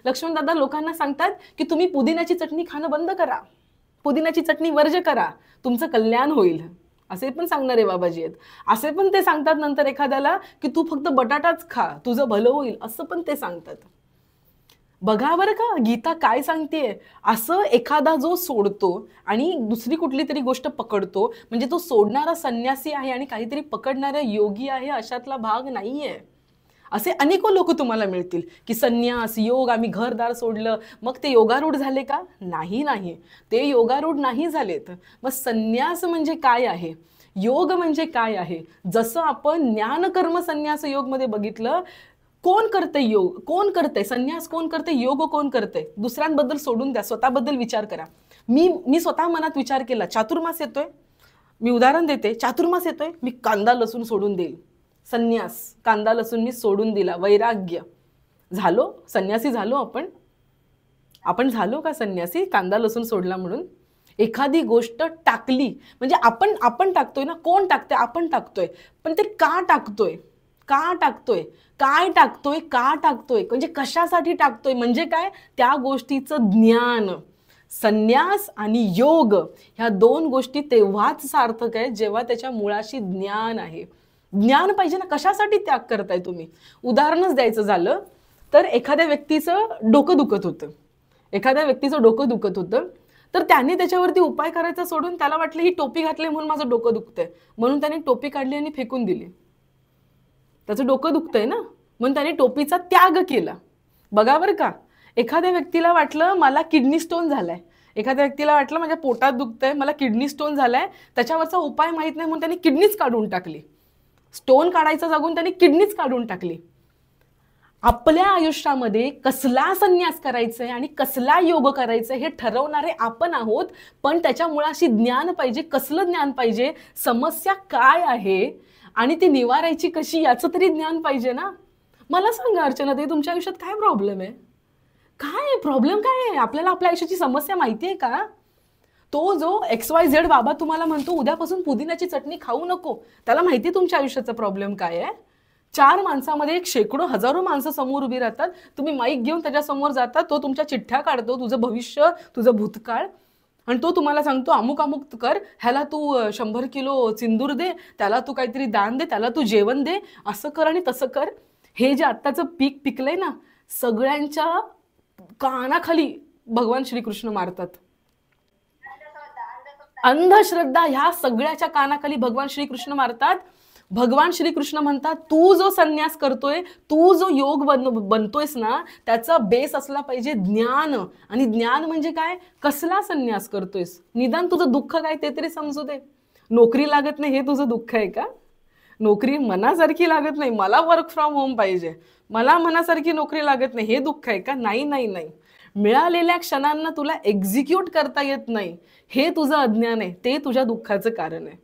[SPEAKER 1] लक्ष्मण दादा, लोकांना सांगतात की तुम्ही पुदिन्याची चटणी खाणं बंद करा, पुदिन्याची चटणी वर्ज करा, तुमचं कल्याण होईल. असे पण सांगणारे बाबाजी आहेत. असे पण ते सांगतात नंतर एखाद्याला की तू फक्त बटाटाच खा, तुझं भलं होईल, असं पण ते सांगतात. बघा बरं का गीता काय सांगतेय. असं एखादा जो सोडतो आणि दुसरी कुठली तरी गोष्ट पकडतो, म्हणजे तो सोडणारा संन्यासी आहे आणि काहीतरी पकडणारा योगी आहे, अशातला भाग नाहीये. असे अनेको लोक तुम्हाला मिळतील की संन्यास योग, आम्ही घरदार सोडलं, मग ते योगारूढ झाले का? नाही नाही, ते योगारूढ नाही झालेत. मग संन्यास म्हणजे काय आहे, योग म्हणजे काय आहे? जसं आपण ज्ञानकर्म संन्यास योग मध्ये बघितलं, कोण करते योग, कोण करते संन्यास, कोण करते योग, कोण करते? दुसऱ्यांबद्दल सोडून द्या, स्वतःबद्दल विचार करा. मी स्वतः मनात विचार केला, चातुर्मास येतोय, मी उदाहरण देते, चातुर्मास येतोय, मी कांदा लसूण सोडून देईल. संन्यास, कांदा लसूण मी सोडून दिला, वैराग्य झालो, संन्यासी झालो आपण झालो का संन्यासी कांदा लसूण सोडला म्हणून? एखादी गोष्ट टाकली म्हणजे आपण टाकतोय ना, कोण टाकतोय? आपण टाकतोय. पण ते का टाकतोय, का टाकतोय, काय टाकतोय, का टाकतोय, म्हणजे कशासाठी टाकतोय, म्हणजे काय? त्या गोष्टीचं ज्ञान. संन्यास आणि योग ह्या दोन गोष्टी तेव्हाच सार्थक आहे जेव्हा त्याच्या मुळाशी ज्ञान आहे. ज्ञान पाहिजे ना, कशासाठी त्याग करताय तुम्ही? उदाहरणच द्यायचं झालं तर एखाद्या व्यक्तीचं डोकं दुखत होतं, तर त्याने त्याच्यावरती उपाय करायचा सोडून त्याला वाटलं ही टोपी घातली म्हणून माझं डोकं दुखतंय, म्हणून त्याने टोपी काढली आणि फेकून दिली. त्याचं डोकं दुखतंय ना, म्हणून त्याने टोपीचा त्याग केला. बघा बरं का, एखाद्या व्यक्तीला वाटलं मला किडनी स्टोन झालाय, एखाद्या व्यक्तीला वाटलं माझ्या पोटात दुखतंय, मला किडनी स्टोन झालाय, त्याच्यावरचा उपाय माहित नाही म्हणून त्याने किडनीच काढून टाकली. स्टोन काढायचं जागून त्याने किडनीच काढून टाकली. आपल्या आयुष्यामध्ये कसला संन्यास करायचंय आणि कसला योग करायचंय हे ठरवणारे आपण आहोत. पण त्याच्या मुळाशी ज्ञान पाहिजे. कसलं ज्ञान पाहिजे? समस्या काय आहे आणि ती निवारायची कशी याचं तरी ज्ञान पाहिजे ना. मला सांगा अर्चना ताई, तुमच्या आयुष्यात काय प्रॉब्लेम आहे? काय प्रॉब्लेम काय आहे? आपल्याला आपल्या आयुष्याची समस्या माहिती आहे का? तो जो XYZ बाबा तुम्हाला म्हणतो उद्यापासून पुदिन्याची चटणी खाऊ नको, त्याला माहिती आहे तुमच्या आयुष्याचा प्रॉब्लेम काय आहे? 4 माणसामध्ये एक शेकडो हजारो माणसं समोर उभी राहतात, तुम्ही माईक घेऊन त्याच्या समोर जाता, तो तुमच्या चिठ्ठ्या काढतो, तुझं भविष्य, तुझं भूतकाळ, आणि तो तुम्हाला सांगतो अमुक अमुक कर, ह्याला तू 100 किलो सिंदूर दे, त्याला तू काहीतरी दान दे, त्याला तू जेवण दे, असं कर आणि तसं कर. हे जे आत्ताचं पीक पिकलंय ना, सगळ्यांच्या कानाखाली भगवान श्रीकृष्ण मारतात. अंधश्रद्धा ह्या सगळ्याच्या कानाखाली भगवान श्रीकृष्ण मारतात. भगवान श्रीकृष्ण म्हणतात तू जो संन्यास करतोय, तू जो योग बनतोयस ना, त्याचा बेस असला पाहिजे ज्ञान. आणि ज्ञान म्हणजे काय? कसला संन्यास करतोयस? निदान तुझं दुःख काय ते तरी समजू दे. नोकरी लागत नाही हे तुझं दुःख आहे का? नोकरी मनासारखी लागत नाही, मला वर्क फ्रॉम होम पाहिजे, मला मनासारखी नोकरी लागत नाही, हे दुःख आहे का? नाही नाही नाही. मिळालेल्या क्षणांना तुला एक्झिक्यूट करता येत नाही, हे तुझं अज्ञान आहे, ते तुझ्या दुःखाचं कारण आहे.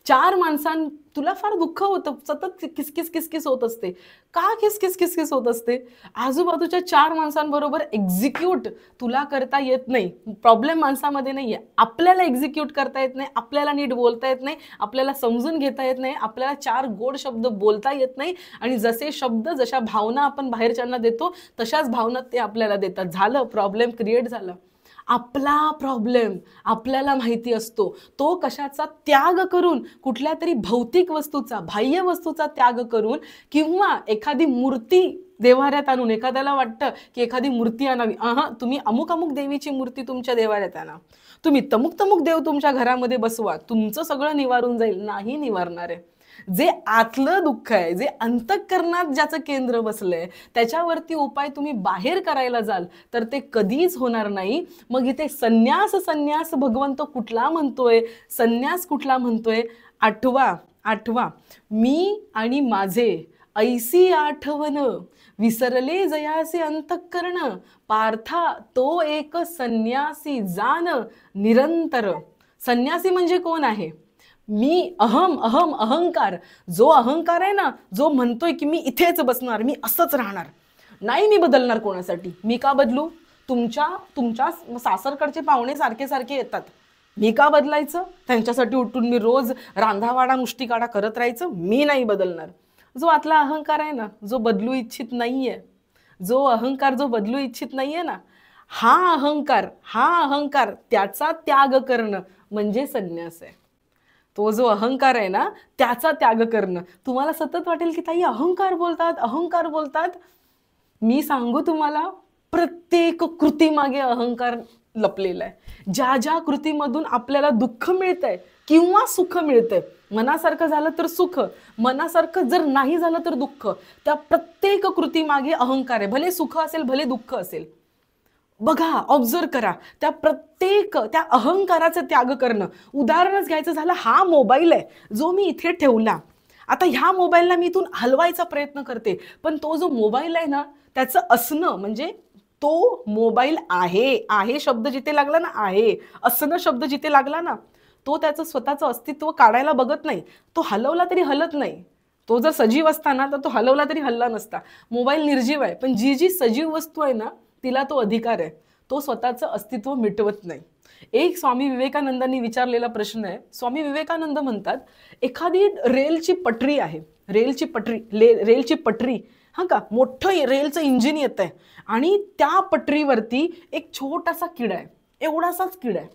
[SPEAKER 1] 4 माणसां तुला फार दुःख होतं, सतत किसकिस किसकिस होत असते. का किसकिस किसकिस होत असते? आजूबाजूच्या 4 माणसांबरोबर एक्झिक्यूट तुला करता येत नाही. प्रॉब्लेम माणसामध्ये नाहीये, आपल्याला एक्झिक्यूट करता येत नाही, आपल्याला नीट बोलता येत नाही, आपल्याला समजून घेता येत नाही, आपल्याला 4 गोड शब्द बोलता येत नाही, आणि जसे शब्द जशा भावना आपण बाहेरच्यांना देतो तशाच भावना ते आपल्याला देतात. झालं, प्रॉब्लेम क्रिएट झाला. आपला प्रॉब्लेम आपल्याला माहिती असतो. तो कशाचा त्याग करून, कुठल्या तरी भौतिक वस्तूचा, बाह्य वस्तूचा त्याग करून, किंवा एखादी मूर्ती देवाऱ्यात आणून, एखाद्याला वाटतं की एखादी मूर्ती आणावी, तुम्ही अमुक अमुक देवीची मूर्ती तुमच्या देवाऱ्यात आणा, तुम्ही तमुक तमुक देव तुमच्या घरामध्ये बसवा, तुमचं सगळं निवारून जाईल. नाही निवारणार आहे. जे आतलं दुःख आहे, जे अंतःकरणात ज्याचं केंद्र बसलंय, त्याच्यावरती उपाय तुम्ही बाहेर करायला जाल तर ते कधीच होणार नाही. मग इथे संन्यास संन्यास भगवंत कुठला म्हणतोय, संन्यास कुठला म्हणतोय? आठवा, मी आणि माझे ऐसी आठवण, विसरले जयासे अंतःकरण, पार्था तो एक संन्यासी जाण निरंतर. संन्यासी म्हणजे कोण आहे? मी, अहम, अहंकार. जो अहंकार आहे ना, जो म्हणतोय की मी इथेच बसणार, मी असंच राहणार, नाही मी बदलणार कोणासाठी. मी का बदलू? तुमच्या सासरकडचे पाहुणे सारखे सारखे येतात, मी का बदलायचं? त्यांच्यासाठी उठून मी रोज रांधावाडा नुष्टी काढा करत राहायचं? मी नाही बदलणार. जो आतला अहंकार आहे ना, जो बदलू इच्छित नाहीये, जो अहंकार जो बदलू इच्छित नाहीये ना, हा अहंकार त्याचा त्याग करणं म्हणजे संन्यास आहे. तो जो अहंकार आहे ना त्याचा त्याग करणं. तुम्हाला सतत वाटेल की ताई अहंकार बोलतात, अहंकार बोलतात. मी सांगू तुम्हाला, प्रत्येक कृतीमागे अहंकार लपलेला आहे. ज्या ज्या कृतीमधून आपल्याला दुःख मिळतंय किंवा सुख मिळतंय, मनासारखं झालं तर सुख, मनासारखं जर नाही झालं तर दुःख, त्या प्रत्येक कृतीमागे अहंकार आहे. भले सुख असेल, भले दुःख असेल. बघा, ऑब्झर्व करा, त्या अहंकाराचं त्याग करणं. उदाहरणच घ्यायचं झालं, हा मोबाईल आहे जो मी इथे ठेवला. आता ह्या मोबाईलला मी इथून हलवायचा प्रयत्न करते, पण तो जो मोबाईल आहे ना त्याचं असणं म्हणजे तो मोबाईल आहे शब्द जिथे लागला ना, आहे असणं शब्द जिथे लागला ना, तो त्याचं स्वतःचं अस्तित्व काढायला बघत नाही. तो हलवला तरी हलत नाही. तो जर सजीव असता ना तर तो हलवला तरी हलला नसता. मोबाईल निर्जीव आहे, पण जी जी सजीव वस्तू आहे ना तिला तो अधिकार आहे. तो स्वतःचं अस्तित्व मिटवत नाही. एक स्वामी विवेकानंदांनी विचारलेला प्रश्न आहे. स्वामी विवेकानंद म्हणतात, एखादी रेलची पटरी आहे, रेलची पटरी, हा का, मोठं रेलचं इंजिन येत आहे आणि त्या पटरीवरती एक छोटासा किडा आहे, एवढासाच किडा आहे.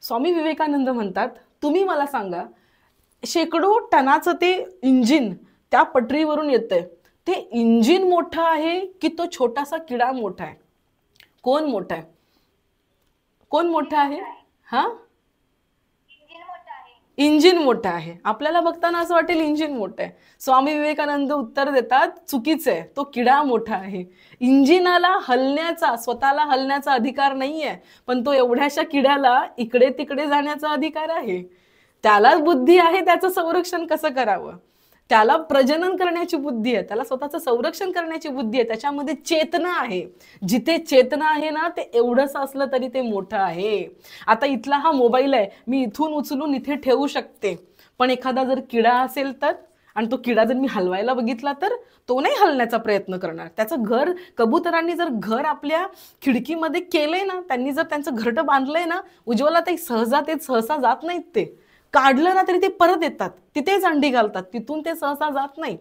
[SPEAKER 1] स्वामी विवेकानंद म्हणतात, तुम्ही मला सांगा, शेकडो टनाचं ते इंजिन त्या पटरीवरून येतंय, ते इंजिन मोठं आहे की तो छोटासा किडा मोठा आहे? कोण मोठा आहे? कोण मोठा आहे? हा, इंजिन मोठं आहे. आपल्याला बघताना असं वाटेल इंजिन मोठं आहे. स्वामी विवेकानंद उत्तर देतात, चुकीचं आहे, तो किडा मोठा आहे. इंजिनाला हलण्याचा, स्वतःला हलण्याचा अधिकार नाहीये, पण तो एवढ्याशा किड्याला इकडे तिकडे जाण्याचा अधिकार आहे. त्याला बुद्धी आहे त्याचं संरक्षण कसं करावं, त्याला प्रजनन करण्याची बुद्धी आहे, त्याला स्वतःचं संरक्षण करण्याची बुद्धी आहे, त्याच्यामध्ये चेतना आहे. जिथे चेतना आहे ना ते एवढंच असलं तरी ते मोठं आहे. आता इथला हा मोबाईल आहे, मी इथून उचलून इथे ठेवू शकते, पण एखादा जर किडा असेल तर, आणि तो किडा जर मी हलवायला बघितला तर तो नाही हलण्याचा प्रयत्न करणार. त्याचं घर, कबुतरांनी जर घर आपल्या खिडकीमध्ये केलंय ना, त्यांनी जर त्यांचं घरटं बांधलंय ना, उज्ज्वला ते सहसा जात नाहीत. ते काढलं ना तरी ते परत येतात, तिथेच अंडी घालतात, तिथून ते सहसा जात नाही.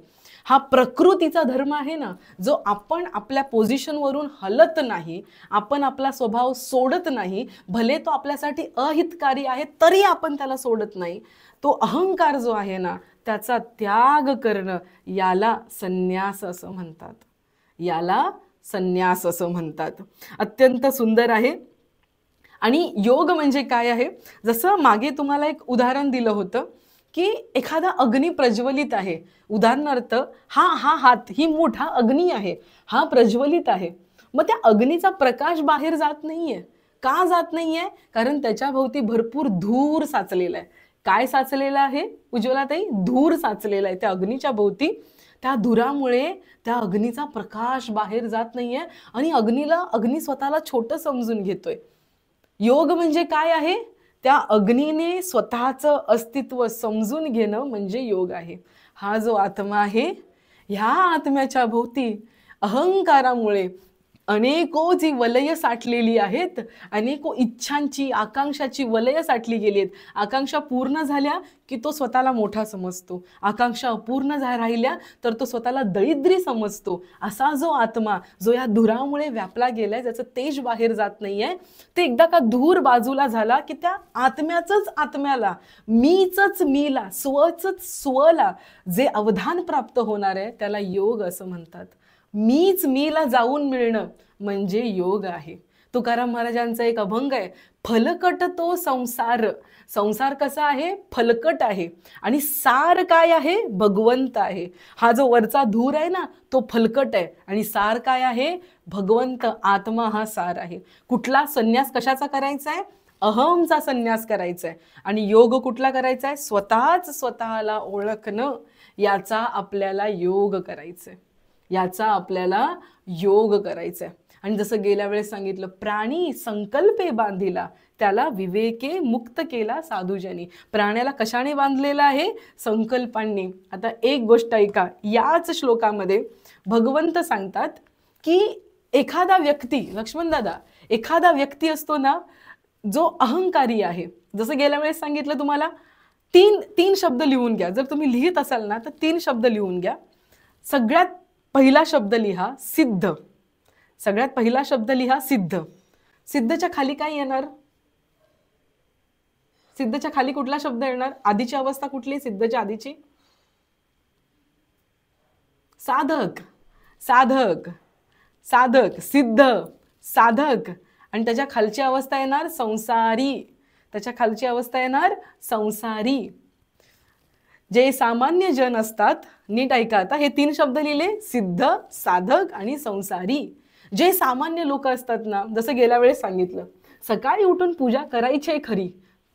[SPEAKER 1] हा प्रकृतीचा धर्म आहे ना, जो आपण आपल्या पोझिशनवरून हलत नाही, आपण आपला स्वभाव सोडत नाही, भले तो आपल्यासाठी अहितकारी आहे तरी आपण त्याला सोडत नाही. तो अहंकार जो आहे ना त्याचा त्याग करणं, याला संन्यास असं म्हणतात. याला संन्यास असं म्हणतात. अत्यंत सुंदर आहे. आणि योग म्हणजे काय आहे, जसं मागे तुम्हाला एक उदाहरण दिलं होतं की एखादा अग्नी प्रज्वलित आहे, उदाहरणार्थ हा हात, ही मूठ, हा अग्नी आहे, हा प्रज्वलित आहे. मग त्या अग्नीचा प्रकाश बाहेर जात नाहीये. का जात नाहीये? कारण त्याच्या भोवती भरपूर धूर साचलेला आहे. काय साचलेला आहे उज्ज्वलाताई? धूर साचलेला आहे त्या अग्नीच्या भोवती. त्या धुरामुळे त्या अग्नीचा प्रकाश बाहेर जात नाहीये आणि अग्नी स्वतःला छोटं समजून घेतोय. योग म्हणजे काय आहे? त्या अग्नीने स्वतःचं अस्तित्व समजून घेणं म्हणजे योग आहे. हा जो आत्मा आहे, ह्या आत्म्याच्या भोवती अहंकारामुळे अनेको जी वलय साठलेली आहेत, अनेको इच्छांची, आकांक्षाची वलय साठली गेली आहेत. आकांक्षा पूर्ण झाल्या की तो स्वतःला मोठा समजतो, आकांक्षा अपूर्ण राहिल्या तर तो स्वतःला दरिद्री समजतो. असा जो आत्मा, जो या धुरामुळे व्यापला गेलाय, ज्याचं तेज बाहेर जात नाहीये, ते एकदा का धूर बाजूला झाला की त्या आत्म्याला, मीला, स्वला जे अवधान प्राप्त होणार आहे त्याला योग असं म्हणतात. मीच मीला जाऊन मिळणं म्हणजे योग आहे. तुकाराम महाराजांचा एक अभंग आहे, फलकट तो संसार. संसार कसा आहे? फलकट आहे. आणि सार काय आहे? भगवंत आहे. हा जो वरचा धूर आहे ना तो फलकट आहे आणि सार काय आहे? भगवंत, आत्मा हा सार आहे. कुठला संन्यास कशाचा करायचा आहे? अहमचा संन्यास करायचा आहे. आणि योग कुठला करायचा आहे? स्वतःला ओळखणं, याचा आपल्याला योग करायचा आहे. याचा आपल्याला योग करायचा आहे. आणि जसं गेल्या वेळेस सांगितलं, प्राणी संकल्पे बांधिला, त्याला विवेके मुक्त केला साधुजनी. प्राण्याला कशाने बांधलेला आहे? संकल्पांनी. आता एक गोष्ट ऐका, याच श्लोकामध्ये भगवंत सांगतात की एखादा व्यक्ती, लक्ष्मण दादा, एखादा व्यक्ती असतो ना जो अहंकारी आहे. जसं गेल्या वेळेस सांगितलं तुम्हाला, तीन शब्द लिहून घ्या. जर तुम्ही लिहित असाल ना तर 3 शब्द लिहून घ्या. सगळ्यात पहिला शब्द लिहा सिद्ध. सगळ्यात पहिला शब्द लिहा सिद्ध. सिद्धच्या खाली काय येणार? सिद्धच्या खाली कुठला शब्द येणार? आधीची अवस्था कुठली? सिद्धच्या आधीची साधक, साधक, साधक, सिद्ध, साधक. आणि त्याच्या खालची अवस्था येणार संसारी. त्याच्या खालची अवस्था येणार संसारी. जे सामान्य जन असतात, नीट ऐका आता, हे 3 शब्द लिहिले, सिद्ध, साधक आणि संसारी. जे सामान्य लोक असतात ना, जसं गेल्या वेळेस सांगितलं, सकाळी उठून पूजा करायची आहे खरी,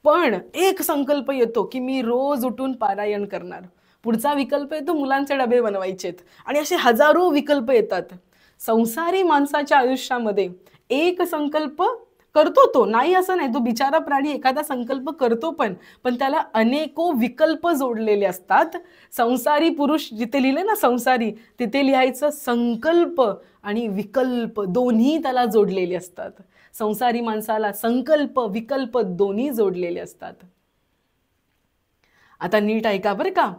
[SPEAKER 1] पण एक संकल्प येतो की मी रोज उठून पारायण करणार. पुढचा विकल्प येतो मुलांचे डबे बनवायचेत, आणि असे हजारो विकल्प येतात. संसारी माणसाच्या आयुष्यामध्ये एक संकल्प करतो, तो नाही असं नाही, तो बिचारा प्राणी एखादा संकल्प करतो, पण त्याला अनेको विकल्प जोडलेले असतात. संसारी पुरुष जिथे लिहिले ना संसारी, तिथे लिहायचं संकल्प आणि विकल्प दोन्ही त्याला जोडलेले असतात. संसारी माणसाला संकल्प विकल्प दोन्ही जोडलेले असतात. आता नीट ऐका बरं का,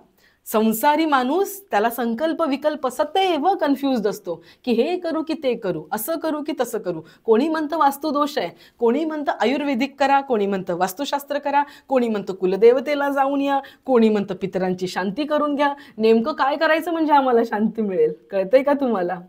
[SPEAKER 1] संसारी माणूस त्याला संकल्प विकल्प सदैव कन्फ्युज्ड असतो की हे करू की ते करू, असं करू की तसं करू. कोणी म्हणतं वास्तुदोष आहे, कोणी म्हणतं आयुर्वेदिक करा, कोणी म्हणतं वास्तुशास्त्र करा, कोणी म्हणतं कुलदेवतेला जाऊन या, कोणी म्हणतं पितरांची शांती करून घ्या. नेमकं काय करायचं म्हणजे आम्हाला शांती मिळेल? कळतंय का तुम्हाला?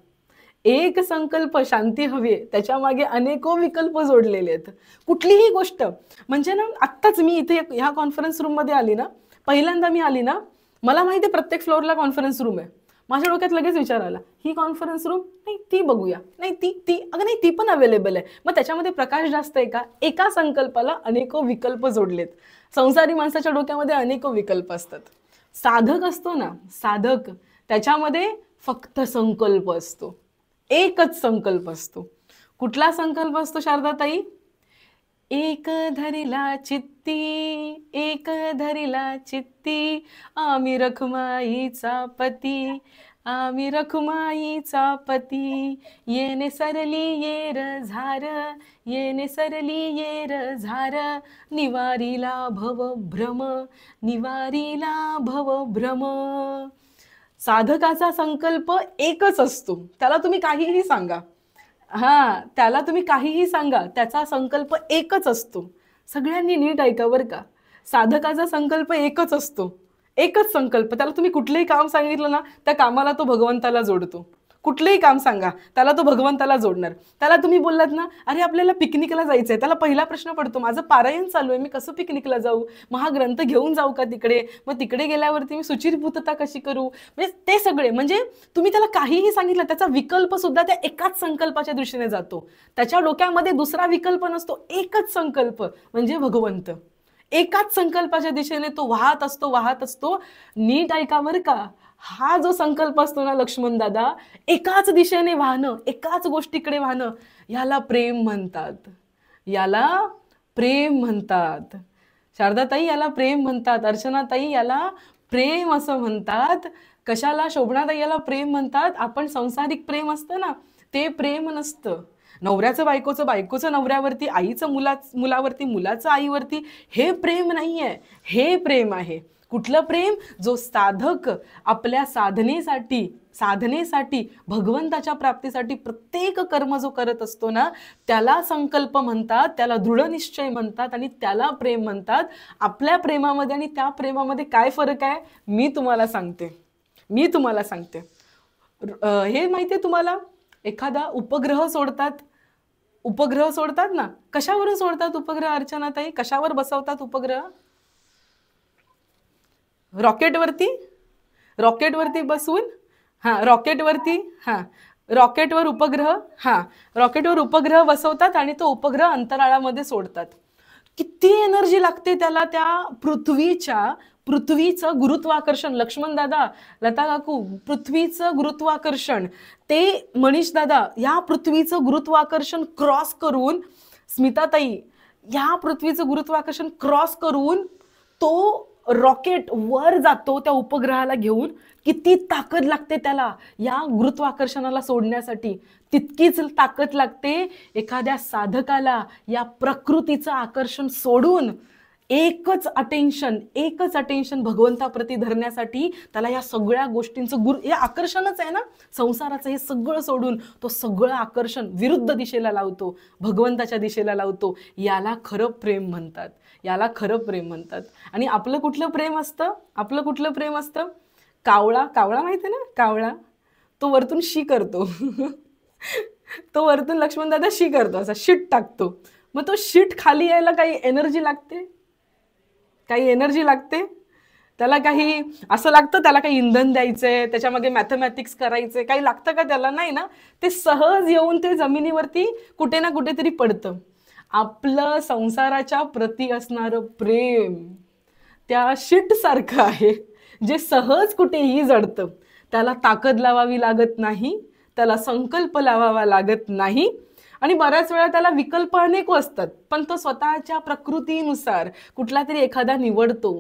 [SPEAKER 1] एक संकल्प शांती हवी, त्याच्या मागे अनेको विकल्प जोडलेले आहेत. कुठलीही गोष्ट म्हणजे ना, आत्ताच मी इथे ह्या कॉन्फरन्स रूममध्ये आली ना, पहिल्यांदा मी आली ना, मला माहिती आहे प्रत्येक फ्लोअरला कॉन्फरन्स रूम आहे. माझ्या डोक्यात लगेच विचार आला, ही कॉन्फरन्स रूम नाही, ती बघूया, नाही ती अगं नाही, ती पण अवेलेबल आहे. मग त्याच्यामध्ये प्रकाश जास्त आहे का? एका संकल्पाला अनेको विकल्प जोडलेत. संसारी माणसाच्या डोक्यामध्ये अनेको विकल्प असतात. साधक असतो ना, साधक, त्याच्यामध्ये फक्त संकल्प असतो, एकच संकल्प असतो. कुठला संकल्प असतो शारदाताई? एक धरिला चित्ती, एक धरिला चित्ती, आम्ही रखुमाईचा पती, आम्ही रखुमाईचा पती. येणे सरली येर झार, येणे सरली येर झार, निवारीला भव भ्रम, निवारीला भव भ्रम. साधकाचा संकल्प एकच असतो, त्याला तुम्ही काहीही सांगा, त्याला तुम्ही काहीही सांगा, त्याचा संकल्प एकच असतो. सगळ्यांनी नीट ऐका बरं का, साधकाचा संकल्प एकच असतो, एकच संकल्प. त्याला तुम्ही कुठलंही काम सांगितलं ना, त्या कामाला तो भगवंताला जोडतो. कुठलंही काम सांगा, त्याला तो भगवंताला जोडणार. त्याला तुम्ही बोललात ना, अरे आपल्याला पिकनिकला जायचंय, त्याला पहिला प्रश्न पडतो, माझं पारायण चालू आहे, मी कसं पिकनिकला जाऊ, मग हा ग्रंथ घेऊन जाऊ का तिकडे, मग तिकडे गेल्यावरती मी सुचिरभूतता कशी करू. म्हणजे ते सगळे, म्हणजे तुम्ही त्याला काहीही सांगितलं, त्याचा विकल्प सुद्धा त्या एकाच संकल्पाच्या दृष्टीने जातो. त्याच्या डोक्यामध्ये दुसरा विकल्प नसतो, एकच संकल्प म्हणजे भगवंत. एकाच संकल्पाच्या दिशेने तो वाहत असतो, वाहत असतो. नीट ऐका बरं का, हा जो संकल्प असतो ना लक्ष्मण दादा, एकाच दिशेने वाहणं, एकाच गोष्टीकडे वाहणं, याला प्रेम म्हणतात, याला प्रेम म्हणतात. शारदाताई याला प्रेम म्हणतात, अर्चनाताई याला प्रेम असं म्हणतात. कशाला? शोभनाताई याला प्रेम म्हणतात. आपण संसारिक प्रेम असतं ना, ते प्रेम नसतं. नवऱ्याचं बायकोचं, बायकोचं नवऱ्यावरती, आईचं मुलावरती, मुलाचं आईवरती, हे प्रेम नाहीये, हे प्रेम आहे. कुठलं प्रेम? जो साधक आपल्या साधनेसाठी भगवंताच्या प्राप्तीसाठी प्रत्येक कर्म जो करत असतो ना, त्याला संकल्प म्हणतात, त्याला दृढ निश्चय म्हणतात, आणि त्याला प्रेम म्हणतात. आपल्या प्रेमामध्ये आणि त्या प्रेमामध्ये काय फरक आहे मी तुम्हाला सांगते. हे माहितीये तुम्हाला? एखादा उपग्रह सोडतात ना, कशावरून सोडतात उपग्रह अर्चनाताई? कशावर बसवतात उपग्रह? रॉकेटवरती बसून, रॉकेटवर उपग्रह बसवतात आणि तो उपग्रह अंतराळामध्ये सोडतात. किती एनर्जी लागते त्याला, त्या पृथ्वीचं गुरुत्वाकर्षण. लक्ष्मण दादा, लता काकू, पृथ्वीचं गुरुत्वाकर्षण, ते मनीष दादा, या पृथ्वीचं गुरुत्वाकर्षण क्रॉस करून, स्मिताताई, या पृथ्वीचं गुरुत्वाकर्षण क्रॉस करून तो रॉकेट वर जातो त्या उपग्रहाला घेऊन. किती ताकद लागते त्याला या गुरुत्वाकर्षणाला सोडण्यासाठी. तितकीच ताकद लागते एखाद्या साधकाला या प्रकृतीचं आकर्षण सोडून एकच अटेन्शन भगवंताप्रती धरण्यासाठी. त्याला या सगळ्या गोष्टींचं हे आकर्षणच आहे ना संसाराचं, हे सगळं सोडून तो सगळं आकर्षण विरुद्ध दिशेला लावतो, भगवंताच्या दिशेला लावतो. याला खरं प्रेम म्हणतात, याला खरं प्रेम म्हणतात. आणि आपलं कुठलं प्रेम असतं? आपलं कुठलं प्रेम असतं? कावळा, कावळा माहिती आहे ना, कावळा तो वरतून शी करतो. तो वरतून लक्ष्मण दादा शी करतो, असा शीट टाकतो. मग तो शीट खाली यायला काही एनर्जी लागते? काही एनर्जी लागते? त्याला काही असं लागतं, त्याला काही इंधन द्यायचंय, त्याच्यामागे मॅथमॅटिक्स करायचंय, काही लागतं का त्याला? नाही ना. ते सहज येऊन ते जमिनीवरती कुठे ना कुठेतरी पडतं. आपलं संसाराच्या प्रती असणारं प्रेम त्या शीट सारखं आहे, जे सहज कुठेही जडतं. त्याला ताकद लावावी लागत नाही, त्याला संकल्प लावावा लागत नाही, आणि बऱ्याच वेळा त्याला विकल्प अनेक असतात, पण तो स्वतःच्या प्रकृतीनुसार कुठला तरी एखादा निवडतो.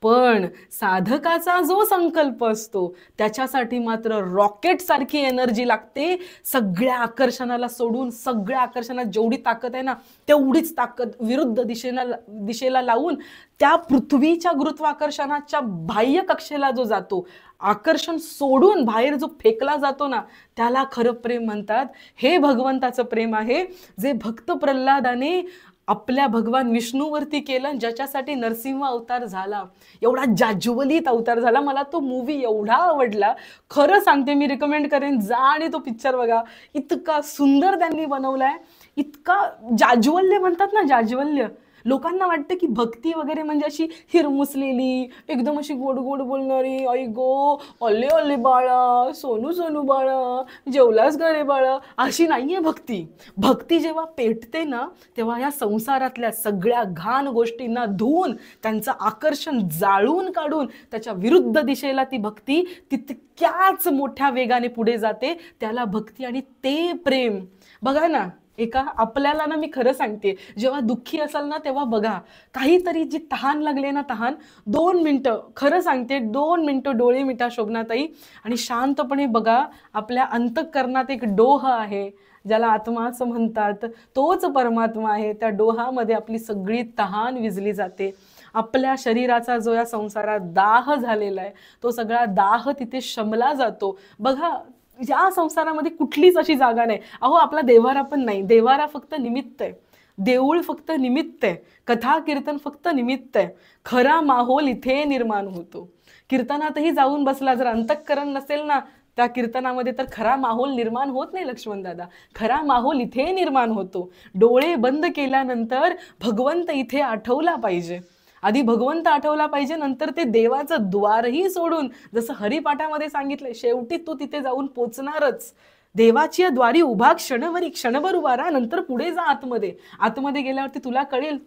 [SPEAKER 1] पण साधकाचा जो संकल्प असतो त्याच्यासाठी मात्र रॉकेट सारखी एनर्जी लागते. सगळ्या आकर्षणाला सोडून, सगळ्या आकर्षणात जेवढी ताकद आहे ना तेवढीच ताकद विरुद्ध दिशेला लावून त्या पृथ्वीच्या गुरुत्वाकर्षणाच्या बाह्य कक्षेला जो जातो, आकर्षण सोडून बाहेर जो फेकला जातो ना, त्याला खरं प्रेम म्हणतात. हे भगवंताचं प्रेम आहे, जे भक्त प्रल्हादाने आपल्या भगवान विष्णूवरती केलं, ज्याच्यासाठी नरसिंह अवतार झाला, एवढा जाज्वलित अवतार झाला. मला तो मूवी एवढा आवडला, खरं सांगते, मी रिकमेंड करेन, जा आणि तो पिक्चर बघा. इतका सुंदर त्यांनी बनवलाय, इतका जाज्वल्य म्हणतात ना, जाज्वल्य. लोकांना वाटतं की भक्ती वगैरे म्हणजे अशी हिरमुसलेली, एकदम अशी गोड गोड बोलणारी, आई गो ओले ओले बाळा, सोनू सोनू बाळा, जेवलास का रे बाळा, अशी नाहीये भक्ती. भक्ती जेव्हा पेटते ना, तेव्हा या संसारातल्या सगळ्या घाण गोष्टींना धुवून, त्यांचं आकर्षण जाळून काढून त्याच्या विरुद्ध दिशेला ती भक्ती तितक्याच मोठ्या वेगाने पुढे जाते. त्याला भक्ती आणि ते प्रेम. बघा ना, एका आपल्याला ना, मी खरं सांगते, जेव्हा दुःखी असाल ना तेव्हा बघा, काहीतरी जी तहान लागले ना, तहान, 2 मिनिटं, खरं सांगते, 2 मिनिटं डोळे मिटा शोभनाताई, आणि शांतपणे बघा. आपल्या अंतःकरणात एक डोह आहे, ज्याला आत्मा असं म्हणतात, तोच परमात्मा आहे. त्या डोहामध्ये आपली सगळी तहान विझली जाते. आपल्या शरीराचा जो या संसारात दाह झालेला आहे, तो सगळा दाह तिथे शमला जातो. बघा, या संसारामध्ये कुठलीच अशी जागा नाही. अहो, आपला देवारा पण नाही. देवारा फक्त निमित्त आहे, देऊळ फक्त निमित्त आहे, कथा कीर्तन फक्त निमित्त आहे. खरा माहोल इथे निर्माण होतो. कीर्तनातही जाऊन बसला, जर अंतःकरण नसेल ना त्या कीर्तनामध्ये, तर खरा माहोल निर्माण होत नाही लक्ष्मण दादा. खरा माहोल इथे निर्माण होतो. डोळे बंद केल्यानंतर भगवंत इथे आठवला पाहिजे. आधी भगवंत आठवला पाहिजे, नंतर ते देवाचं द्वारही सोडून, जसं हरिपाठामध्ये सांगितलंय, शेवटी तू तिथे जाऊन पोचणारच. देवाची द्वारी उभा क्षणभर उभा राहा, नंतर पुढे जा आतमध्ये. आतमध्ये गेल्यावरती तुला कळेल,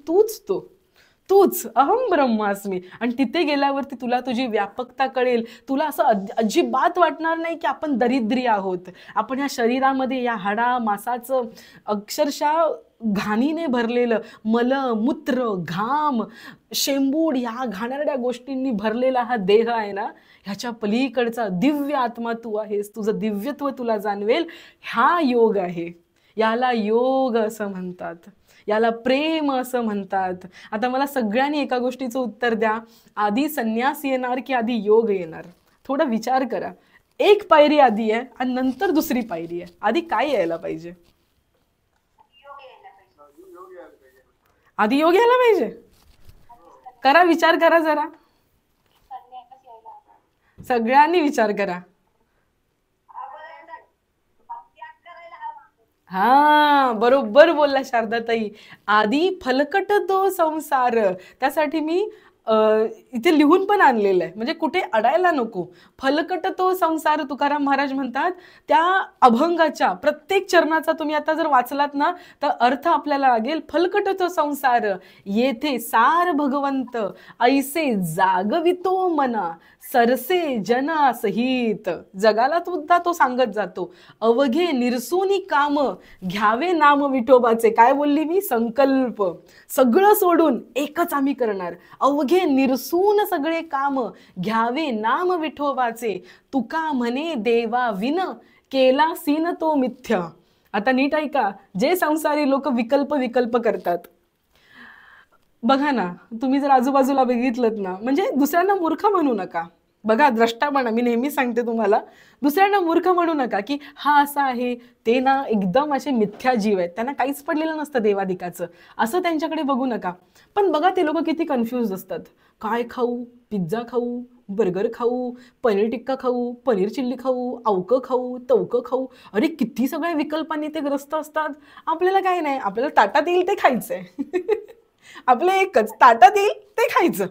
[SPEAKER 1] तूच अहम ब्रह्मास्मी. आणि तिथे गेल्यावरती तुला तुझी व्यापकता कळेल. तुला असं अजिबात वाटणार नाही की आपण दरिद्री आहोत. आपण ह्या शरीरामध्ये, या हाडा मासाचं अक्षरशः घाणीने भरलेलं, मल मूत्र घाम शेंबूड या घाणेरड्या गोष्टींनी भरलेला हा देह आहे ना, ह्याच्या पलीकडचा दिव्य आत्मा तू आहेस. तुझं दिव्यत्व तुला जाणवेल. हा योग आहे. याला योग असं म्हणतात, याला प्रेम असं म्हणतात. आता मला सगळ्यांनी एका गोष्टीचं उत्तर द्या, आधी संन्यास येणार की आधी योग येणार? थोडा विचार करा. एक पायरी आधी आहे आणि नंतर दुसरी पायरी आहे. आधी काय यायला पाहिजे? आधी योग यायला पाहिजे. करा, विचार करा जरा, सगळ्यांनी विचार करा. हा, बरोबर बोलला शारदाताई. आधी फलकट तो संसार. त्यासाठी मी इथे लिहून पण आणलेलं आहे, म्हणजे कुठे अडायला नको. फलकट तो संसार, तुकाराम महाराज म्हणतात. त्या अभंगाच्या प्रत्येक चरणाचा तुम्ही आता जर वाचलात ना, तर अर्थ आपल्याला लागेल. फलकट तो संसार, येथे सार भगवंत, ऐसे जागवितो मना, सरसे जना सहित. जगाला सुद्धा तो सांगत जातो, अवघे निरसुनी काम, घ्यावे नाम विठोबाचे. काय बोलली मी? संकल्प. सगळं सोडून एकच आम्ही करणार. अवघे निरसून सगळे काम, घ्यावे नाम विठोबाचे. तुका म्हणे देवा विन, केला सीन तो मिथ्या. आता नीट ऐका, जे संसारी लोक विकल्प करतात, बघा ना, तुम्ही जर आजूबाजूला बघितलं ना, म्हणजे दुसऱ्यांना मूर्ख म्हणू नका, बघा द्रष्टा बना. मी नेहमी सांगते तुम्हाला, दुसऱ्यांना मूर्ख म्हणू नका की हा असा आहे, ते ना एकदम असे मिथ्या जीव आहेत, त्यांना काहीच पडलेलं नसतं देवादिकाचं, असं त्यांच्याकडे बघू नका. पण बघा ते लोक किती कन्फ्यूज असतात. काय खाऊ, पिझ्झा खाऊ, बर्गर खाऊ, पनीर टिक्का खाऊ, पनीर चिल्ली खाऊ, अवकं खाऊ, तवकं खाऊ, अरे किती सगळ्या विकल्पांनी ते ग्रस्त असतात. आपल्याला काय नाही, आपल्याला ताटात येईल ते खायचंय. आपलं एकच, ताटात येईल ते खायचं.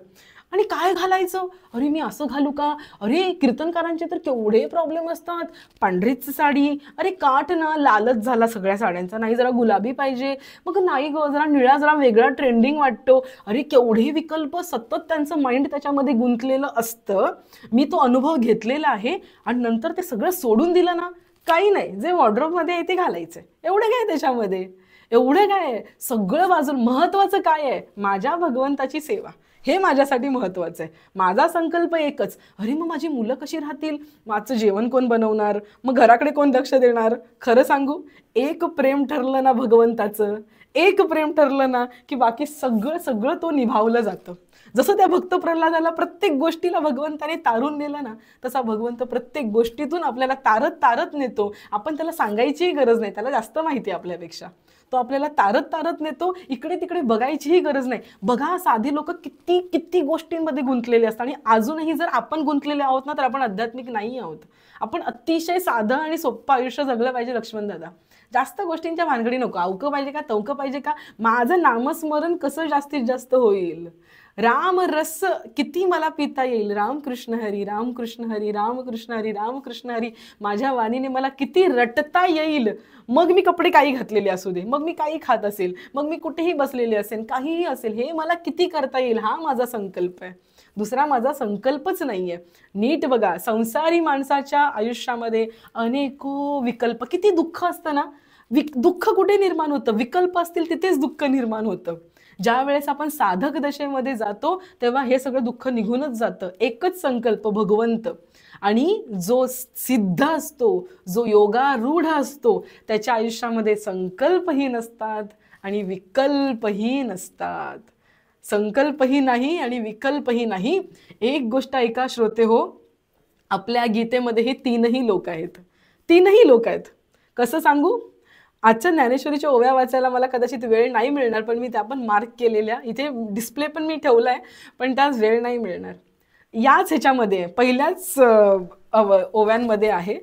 [SPEAKER 1] आणि काय घालायचं, अरे मी असं घालू का, अरे कीर्तनकारांचे तर केवढे प्रॉब्लेम असतात. पांढरीच साडी, अरे काठ ना लालच झाला सगळ्या साड्यांचा, नाही जरा गुलाबी पाहिजे, मग नाही ग जरा निळा, जरा वेगळा ट्रेंडिंग वाटतो. अरे केवढे विकल्प, सतत त्यांचं माइंड त्याच्यामध्ये गुंतलेलं असतं. मी तो अनुभव घेतलेला आहे. आणि नंतर ते सगळं सोडून दिलं ना, काही नाही, जे वॉर्डरोबमध्ये आहे ते घालायचं. एवढं काय त्याच्यामध्ये, एवढं काय आहे, सगळं बाजूला. महत्वाचं काय आहे, माझ्या भगवंताची सेवा, हे माझ्यासाठी महत्वाचं आहे. माझा संकल्प एकच, अरे मग माझी मुलं कशी राहतील, माझं जेवण कोण बनवणार, मग घराकडे कोण लक्ष देणार. खरं सांगू, एक प्रेम ठरलं ना भगवंताचं, एक प्रेम ठरलं ना की बाकी सगळं सगळं तो निभावलं जातं. जसं त्या भक्त प्रल्हादाला प्रत्येक गोष्टीला भगवंताने तारून नेलं ना, तसा भगवंत प्रत्येक गोष्टीतून आपल्याला तारत तारत नेतो. आपण त्याला सांगायचीही गरज नाही, त्याला जास्त माहिती आहे आपल्यापेक्षा. तो आपल्याला तारत तारत नेतो, इकडे तिकडे बघायचीही गरज नाही. बघा साधी लोक किती किती गोष्टींमध्ये गुंतलेले असतात. आणि अजूनही जर आपण गुंतलेले आहोत ना, तर आपण आध्यात्मिक नाही आहोत. आपण अतिशय साधं आणि सोपं आयुष्य जगलं पाहिजे लक्ष्मण दादा. जास्त गोष्टींच्या भानगडी नको. अवकं पाहिजे का, तवकं पाहिजे का, माझं नामस्मरण कसं जास्तीत जास्त होईल, राम रस किती मला पिता येईल, रामकृष्ण हरी, रामकृष्ण हरी, रामकृष्ण हरी, रामकृष्ण हरी, माझ्या वाणीने मला किती रटता येईल. मग मी कपडे काही घातलेले असू दे, मग मी काही खात असेल, मग मी कुठेही बसलेले असेल, काहीही असेल, हे मला किती करता येईल, हा माझा संकल्प आहे. दुसरा माझा संकल्पच नाहीये. नीट बघा, संसारी माणसाच्या आयुष्यामध्ये अनेको विकल्प, किती दुःख असतं ना. दुःख कुठे निर्माण होतं, विकल्प असतील तिथेच दुःख निर्माण होतं. ज्या वेळेस आपण साधक दशेमध्ये जातो तेव्हा हे सगळं दुःख निघूनच जातं. एकच संकल्प, भगवंत. आणि जो सिद्ध असतो, जो योगारूढ असतो, त्याच्या आयुष्यामध्ये संकल्पही नसतात आणि विकल्पही नसतात. संकल्पही नाही आणि विकल्पही नाही. एक गोष्ट ऐका श्रोते हो, आपल्या गीतेमध्ये हे तीनही लोक आहेत. तीनही लोक आहेत. कसं सांगू, आजच्या ज्ञानेश्वरीच्या ओव्या वाचायला मला कदाचित वेळ नाही मिळणार, पण मी त्या पण मार्क केलेल्या, इथे डिस्प्ले पण मी ठेवलाय, पण त्याच वेळ नाही मिळणार. याच ह्याच्यामध्ये पहिल्याच ओव्यांमध्ये आहे,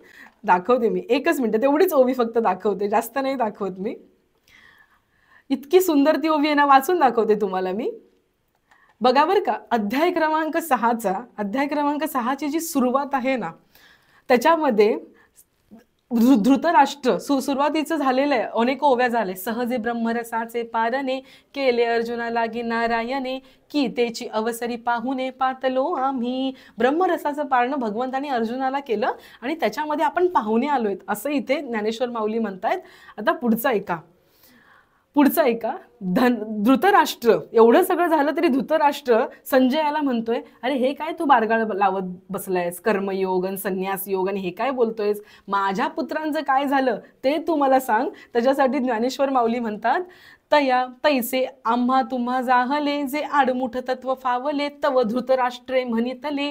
[SPEAKER 1] दाखवते मी. एकच मिनिट, तेवढीच ओवी फक्त दाखवते, जास्त नाही दाखवत मी. इतकी सुंदर ती ओवी आहे ना, वाचून दाखवते तुम्हाला मी. बघा बरं का, अध्याय क्रमांक 6ची जी सुरुवात आहे ना, त्याच्यामध्ये धृतराष्ट्र सुरुवातीचं झालेलं आहे. अनेक ओव्या झाले. सहजे ब्रह्मरसाचे पारणे, केले अर्जुना लागी नारायणे, की तेची अवसरी पाहुणे पातलो आम्ही. ब्रह्मरसाचं पारणं भगवंताने अर्जुनाला केलं आणि त्याच्यामध्ये आपण पाहुणे आलोय, असं इथे ज्ञानेश्वर माऊली म्हणतायत. आता पुढचा ऐका. धृतराष्ट्र, एवढं सगळं झालं तरी धृतराष्ट्र संजयाला म्हणतोय, अरे हे काय तू बारगाळ लावत बसलायस, कर्मयोग आणि संन्यास योग आणि हे काय बोलतोयस, माझ्या पुत्रांचं काय झालं ते तू मला सांग. त्याच्यासाठी ज्ञानेश्वर माऊली म्हणतात, तया तैसे आम्हा तुम्हा जाहले, जे आडमुठ तत्व फावले, तव धृतराष्ट्रे म्हणितले,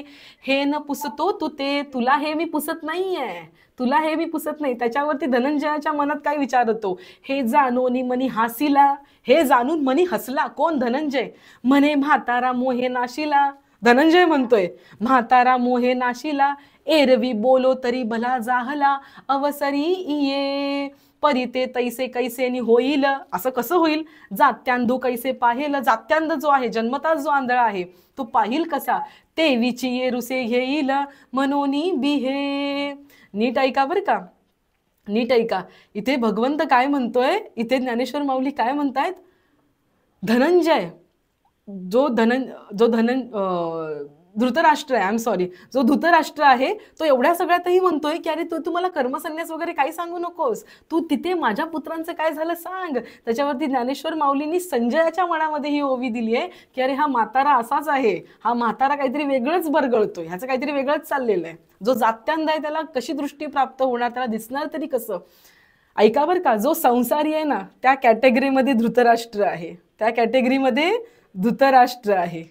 [SPEAKER 1] हे न पुसतो तू ते, तुला हे मी पुसत नाहीये, तुला हे मी पुसत नाही. त्याच्यावरती धनंजयाच्या मनात काय विचार होतो, हे जाणून मनी हासिला, हे जाणून मनी हसला. कोण, धनंजय. म्हणे म्हातारा मोहे नाशिला, धनंजय म्हणतोय म्हातारा मोहे नाशिला, एरवी बोलो तरी भला जाहला, अवसरी ये परिते तैसे कैसेनी होईल. असं कसं होईल, जात्यांधू कैसे पाहेल, जात्यांध जो आहे, जन्मताच जो आंधळा आहे, तो पाहिल कसा, तेवीची ये रुसे घेईल, मनोनी बिहे. नीट ऐका बरं का, नीट ऐका. इथे भगवंत काय म्हणतोय, इथे ज्ञानेश्वर माऊली काय म्हणतायत, धनंजय जो धृतराष्ट्र आहे, जो धृतराष्ट्र आहे, तो एवढ्या सगळ्यातही म्हणतोय की अरे तू मला कर्मसन्यास वगैरे काही सांगू नकोस, तू तिथे माझ्या पुत्रांचं काय झालं सांग. त्याच्यावरती ज्ञानेश्वर माऊलींनी संजयाच्या मनामध्ये ही ओवी दिली आहे की अरे हा म्हातारा असाच आहे, हा म्हातारा काहीतरी वेगळंच बरगळतोय, ह्याचं काहीतरी वेगळंच चाललेलं आहे. जो जात्यांध आहे त्याला कशी दृष्टी प्राप्त होणार, त्याला दिसणार तरी कसं. ऐका बरं का, जो संसारी आहे ना, त्या कॅटेगरीमध्ये धृतराष्ट्र आहे, त्या कॅटेगरीमध्ये धृतराष्ट्र आहे.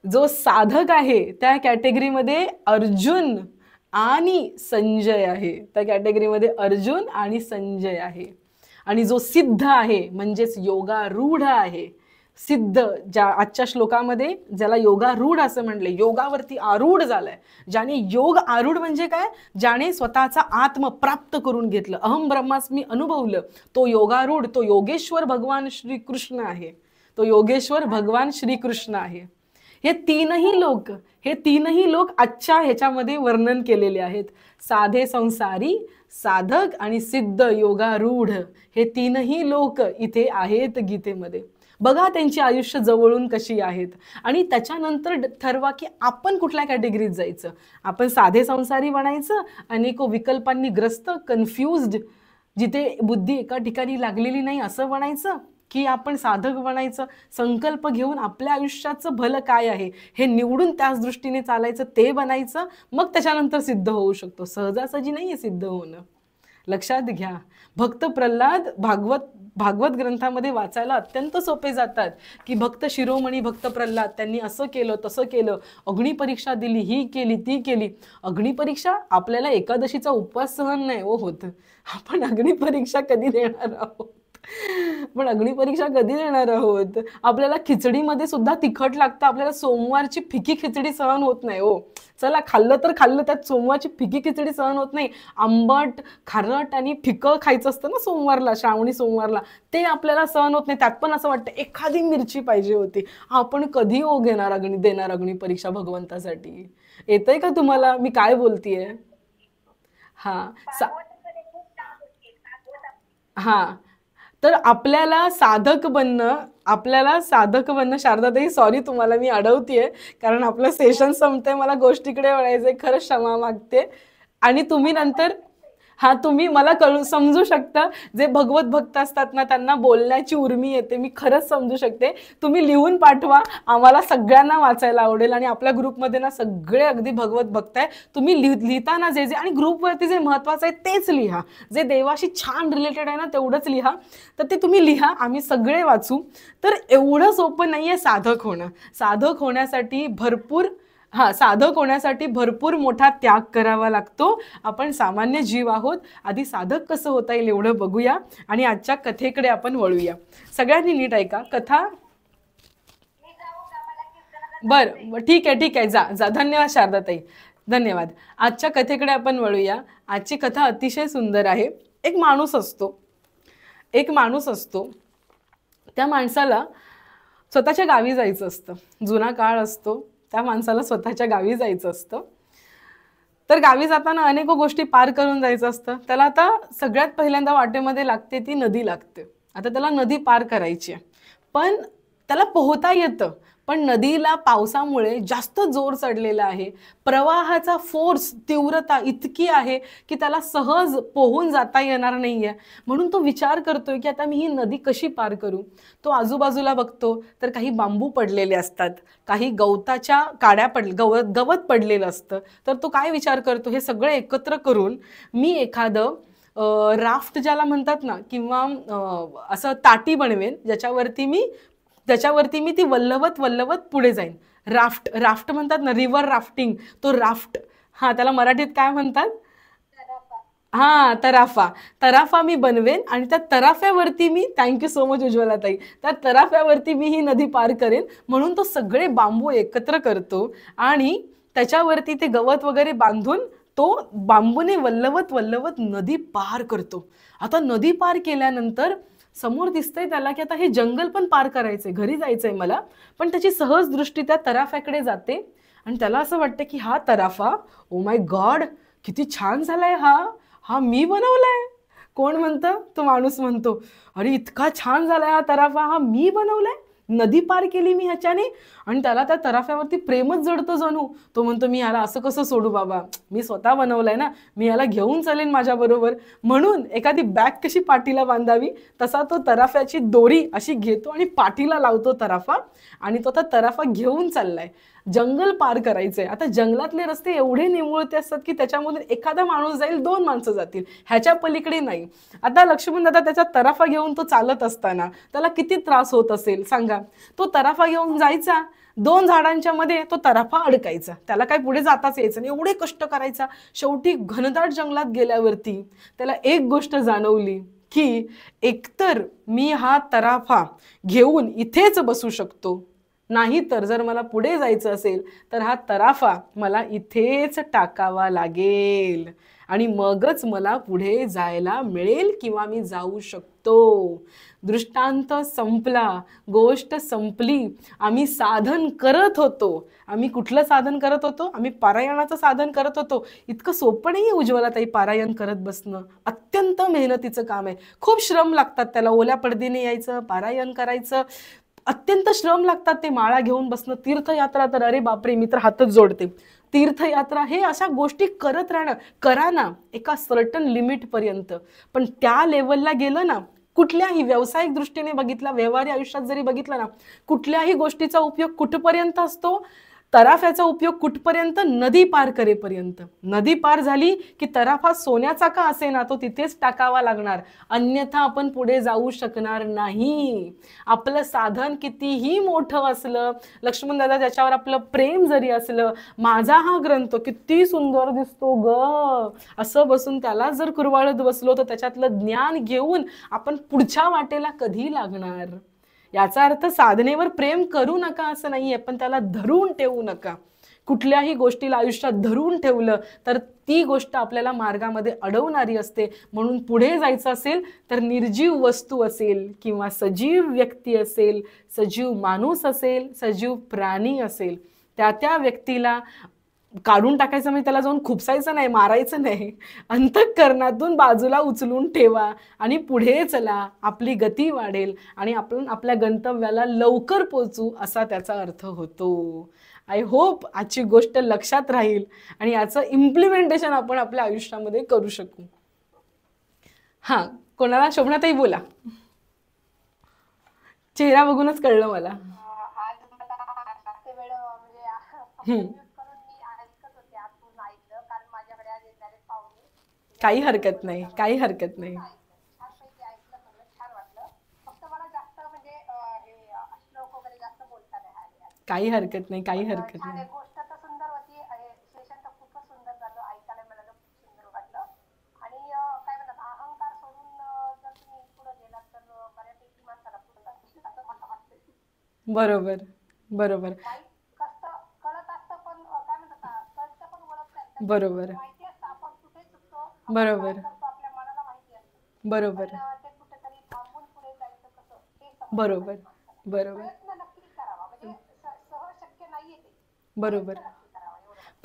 [SPEAKER 1] जो साधक आहे त्या कॅटेगरीमध्ये अर्जुन आणि संजय आहे, त्या कॅटेगरीमध्ये अर्जुन आणि संजय आहे. आणि जो सिद्ध आहे म्हणजेच योगारूढ आहे, सिद्ध, ज्या आजच्या श्लोकामध्ये ज्याला योगारूढ असं म्हणले, योगावरती आरूढ झालाय, ज्याने योग आरूढ म्हणजे काय, ज्याने स्वतःचा आत्म प्राप्त करून घेतलं, अहम ब्रह्मास्मी अनुभवलं, तो योगारूढ, तो योगेश्वर भगवान श्रीकृष्ण आहे, तो योगेश्वर भगवान श्रीकृष्ण आहे. हे तीनही लोक आजच्या ह्याच्यामध्ये वर्णन केलेले आहेत. साधे संसारी, साधक आणि सिद्ध योगारूढ हे तीनही लोक इथे आहेत गीतेमध्ये. बघा त्यांची आयुष्य जवळून कशी आहेत आणि त्याच्यानंतर ठरवा की आपण कुठल्या कॅटेगरीत जायचं. आपण साधे संसारी बनायचं, अनेको विकल्पांनी ग्रस्त, कन्फ्युज्ड, जिथे बुद्धी एका ठिकाणी लागलेली नाही असं बनायचं, की आपण साधक बनायचं, संकल्प घेऊन आपल्या आयुष्याचं भलं काय आहे हे निवडून त्याच दृष्टीने चालायचं, ते बनायचं, मग त्याच्यानंतर सिद्ध होऊ शकतो. सहजासहजी नाही आहे सिद्ध होणं, लक्षात घ्या. भक्त प्रल्हाद भागवत ग्रंथामध्ये वाचायला अत्यंत सोपे जातात, की भक्त शिरोमणी भक्त प्रल्हाद त्यांनी असं केलं तसं केलं, अग्निपरीक्षा दिली, ही केली ती केली. अग्निपरीक्षा, आपल्याला एकादशीचा उपवास सहन नाही हो होत, आपण अग्निपरीक्षा कधी देणार आहोत, पण अग्निपरीक्षा कधी देणार आहोत. आपल्याला खिचडीमध्ये सुद्धा तिखट लागतं, आपल्याला सोमवारची फिकी खिचडी सहन होत नाही हो. चला खाल्लं तर खाल्लं, त्यात सोमवारची फिकी खिचडी सहन होत नाही. आंबट, खारट आणि फिकं खायचं असतं ना सोमवारला, श्रावणी सोमवारला, ते आपल्याला सहन होत नाही. त्यात पण असं वाटतं एखादी मिरची पाहिजे होती. आपण कधी देणार अग्निपरीक्षा भगवंतासाठी. येतंय का तुम्हाला मी काय बोलतीये? हा हा तर आपल्याला साधक बनणं, शारदाताई सॉरी तुम्हाला मी अडवतीये, कारण आपलं सेशन संपतंय, मला गोष्टीकडे वळायचंय, खरंच क्षमा मागते. आणि तुम्ही नंतर तुम्ही मला समजू शकता, जे भगवत भक्त असतात ना त्यांना बोलण्याची उर्मी येते, मी खरंच समजू शकते. तुम्ही लिहून पाठवा, आम्हाला सगळ्यांना वाचायला आवडेल. आणि आपल्या ग्रुपमध्ये ना सगळे अगदी भगवत भक्त आहे. तुम्ही लिहिताना जे आणि ग्रुपवरती जे महत्त्वाचं आहे तेच लिहा, जे देवाशी छान रिलेटेड आहे ना तेवढंच लिहा, तर ते तुम्ही लिहा, आम्ही सगळे वाचू. तर एवढं सोपं नाही आहे साधक होणं. साधक होण्यासाठी भरपूर मोठा त्याग करावा लागतो. आपण सामान्य जीव आहोत. आधी साधक कसं होता येईल एवढं बघूया आणि आजच्या कथेकडे आपण वळूया. सगळ्यांनी नीट ऐका कथा. बरं ठीक आहे, जा. धन्यवाद शारदाताई, धन्यवाद. आजच्या कथेकडे आपण वळूया. आजची कथा अतिशय सुंदर आहे. एक माणूस असतो, त्या माणसाला स्वतःच्या गावी जायचं असतं. जुना काळ असतो, त्या माणसाला स्वतःच्या गावी जायचं असतं. तर गावी जाताना अनेक गोष्टी पार करून जायचं असतं. त्याला आता सगळ्यात पहिल्यांदा वाटेमध्ये लागते ती नदी लागते. आता त्याला नदी पार करायची आहे, पण त्याला पोहता येतं, पण नदीला पावसामुळे जास्त जोर चढलेला आहे. प्रवाहाचा फोर्स, तीव्रता इतकी आहे की त्याला सहज पोहून जाता येणार नाहीये. म्हणून तो विचार करतोय की आता मी ही नदी कशी पार करू. तो आजूबाजूला बघतो तर काही बांबू पडलेले असतात, काही गवताच्या काड्या गवत पडलेलं असतं. तर तो काय विचार करतो, हे सगळं एकत्र करून मी एखादं राफ्ट ज्याला म्हणतात ना, किंवा असं ताटी बनवेन, ज्याच्यावरती मी ती वल्लवत पुढे जाईन. राफ्ट म्हणतात ना, रिव्हर राफ्टिंग, तो राफ्ट. त्याला मराठीत काय म्हणतात? तराफा मी बनवेन आणि त्या तराफ्यावरती मी, थँक्यू सो मच उज्ज्वला ताई, त्या तराफ्यावरती मी ही नदी पार करेन. म्हणून तो सगळे बांबू एकत्र करतो आणि त्याच्यावरती ते गवत वगैरे बांधून तो बांबूने वल्लवत नदी पार करतो. आता नदी पार केल्यानंतर समोर दिसतंय त्याला की आता हे जंगल पण पार करायचंय, घरी जायचंय मला. पण त्याची सहज दृष्टी त्या तराफ्याकडे जाते आणि त्याला असं वाटतं की हा तराफा, ओ माय गॉड, किती छान झालाय हा मी बनवलाय. कोण म्हणतं? तो माणूस म्हणतो, अरे इतका छान झालाय हा तराफा, हा मी बनवलाय, नदी पार केली मी ह्याच्याने. आणि त्याला त्या तराफ्यावरती प्रेमच जडतो जणू. तो म्हणतो, मी याला असं कसं सोडू बाबा, मी स्वतः बनवलंय ना, मी याला घेऊन चालेन माझ्याबरोबर. म्हणून एखादी बॅग कशी पाठीला बांधावी तसा तो तराफ्याची दोरी अशी घेतो आणि पाठीला लावतो तराफा, आणि तो तराफा घेऊन चाललाय. जंगल पार करायचंय. आता जंगलातले रस्ते एवढे निमुळते असतात की त्याच्यामधून एखादा माणूस जाईल, 2 माणसं जातील, ह्याच्या पलीकडे नाही. आता लक्ष्मण दादा त्याचा तराफा घेऊन तो चालत असताना त्याला किती त्रास होत असेल सांगा. तो तराफा घेऊन जायचा 2 झाडांच्या मध्ये तो तराफा अडकायचा, त्याला काही पुढे जाताच यायचं नाही, एवढे कष्ट करायचा. शेवटी घनदाट जंगलात गेल्यावरती त्याला एक गोष्ट जाणवली की एकतर मी हा तराफा घेऊन इथेच बसू शकतो, नाही तर जर मला पुढे जायचं असेल तर हा तराफा मला इथेच टाकावा लागेल आणि मगच मला पुढे जायला मिळेल किंवा मी जाऊ शकतो. दृष्टांत संपला, गोष्ट संपली. आम्ही साधन करत होतो. आम्ही कुठलं साधन करत होतो? आम्ही पारायणाचं साधन करत होतो. इतकं सोपं नाही उज्ज्वलाताई पारायण करत बसणं, अत्यंत मेहनतीचं काम आहे. खूप श्रम लागतात त्याला, ओल्या पडदीने यायचं, पारायण करायचं, अत्यंत श्रम लागतात. ते माळा घेऊन बसणं, तीर्थयात्रा तर अरे बापरे, मी तर हातच जोडते. तीर्थयात्रा हे अशा गोष्टी करत राहणं, करा ना एका सर्टन लिमिट पर्यंत, पण त्या लेवलला गेलं ना, कुठल्याही व्यावसायिक दृष्टीने बघितला, व्यवहारी आयुष्यात जरी बघितलं ना, कुठल्याही गोष्टीचा उपयोग कुठपर्यंत असतो? तराफ्याचा उपयोग कुठपर्यंत? नदी पार करेपर्यंत. नदी पार झाली की तराफा सोन्याचा का असेना तो तिथेच टाकावा लागणार, अन्यथा आपण पुढे जाऊ शकणार नाही. आपलं साधन कितीही मोठं असलं, लक्ष्मण दादा ज्याच्यावर आपलं प्रेम जरी असलं, माझा हा ग्रंथ किती सुंदर दिसतो ग असं बसून त्याला जर कुरवाळत बसलो तर त्याच्यातलं ज्ञान घेऊन आपण पुढच्या वाटेला कधी लागणार? याचा अर्थ साधनेवर प्रेम करू नका असं नाहीये, पण त्याला धरून ठेवू नका. कुठल्याही गोष्टीला आयुष्यात धरून ठेवलं तर ती गोष्ट आपल्याला मार्गामध्ये अडवणारी असते. म्हणून पुढे जायचं असेल तर निर्जीव वस्तू असेल किंवा सजीव व्यक्ती असेल, सजीव माणूस असेल, सजीव प्राणी असेल, त्या व्यक्तीला काढून टाकायचं म्हणजे त्याला जाऊन खुपसायचं नाही, मारायचं नाही. अंतःकरणातून बाजूला उचलून ठेवा आणि पुढे चला, आपली गती वाढेल आणि आपण आपल्या गंतव्याला लवकर पोहोचू असा त्याचा अर्थ होतो. आय होप आजची गोष्ट लक्षात राहील आणि याचं इम्प्लिमेंटेशन आपण आपल्या आयुष्यामध्ये करू शकू. हां, कोणाला? शोभनाताई बोला. चेहरा बघूनच कळलं मला. काही हरकत नाही, काही हरकत नाही. काही हरकत नाही, काही हरकत नाही. बरोबर, बरोबर, बरोबर, बरोबर, बरोबर, बरोबर, बरोबर, बरोबर.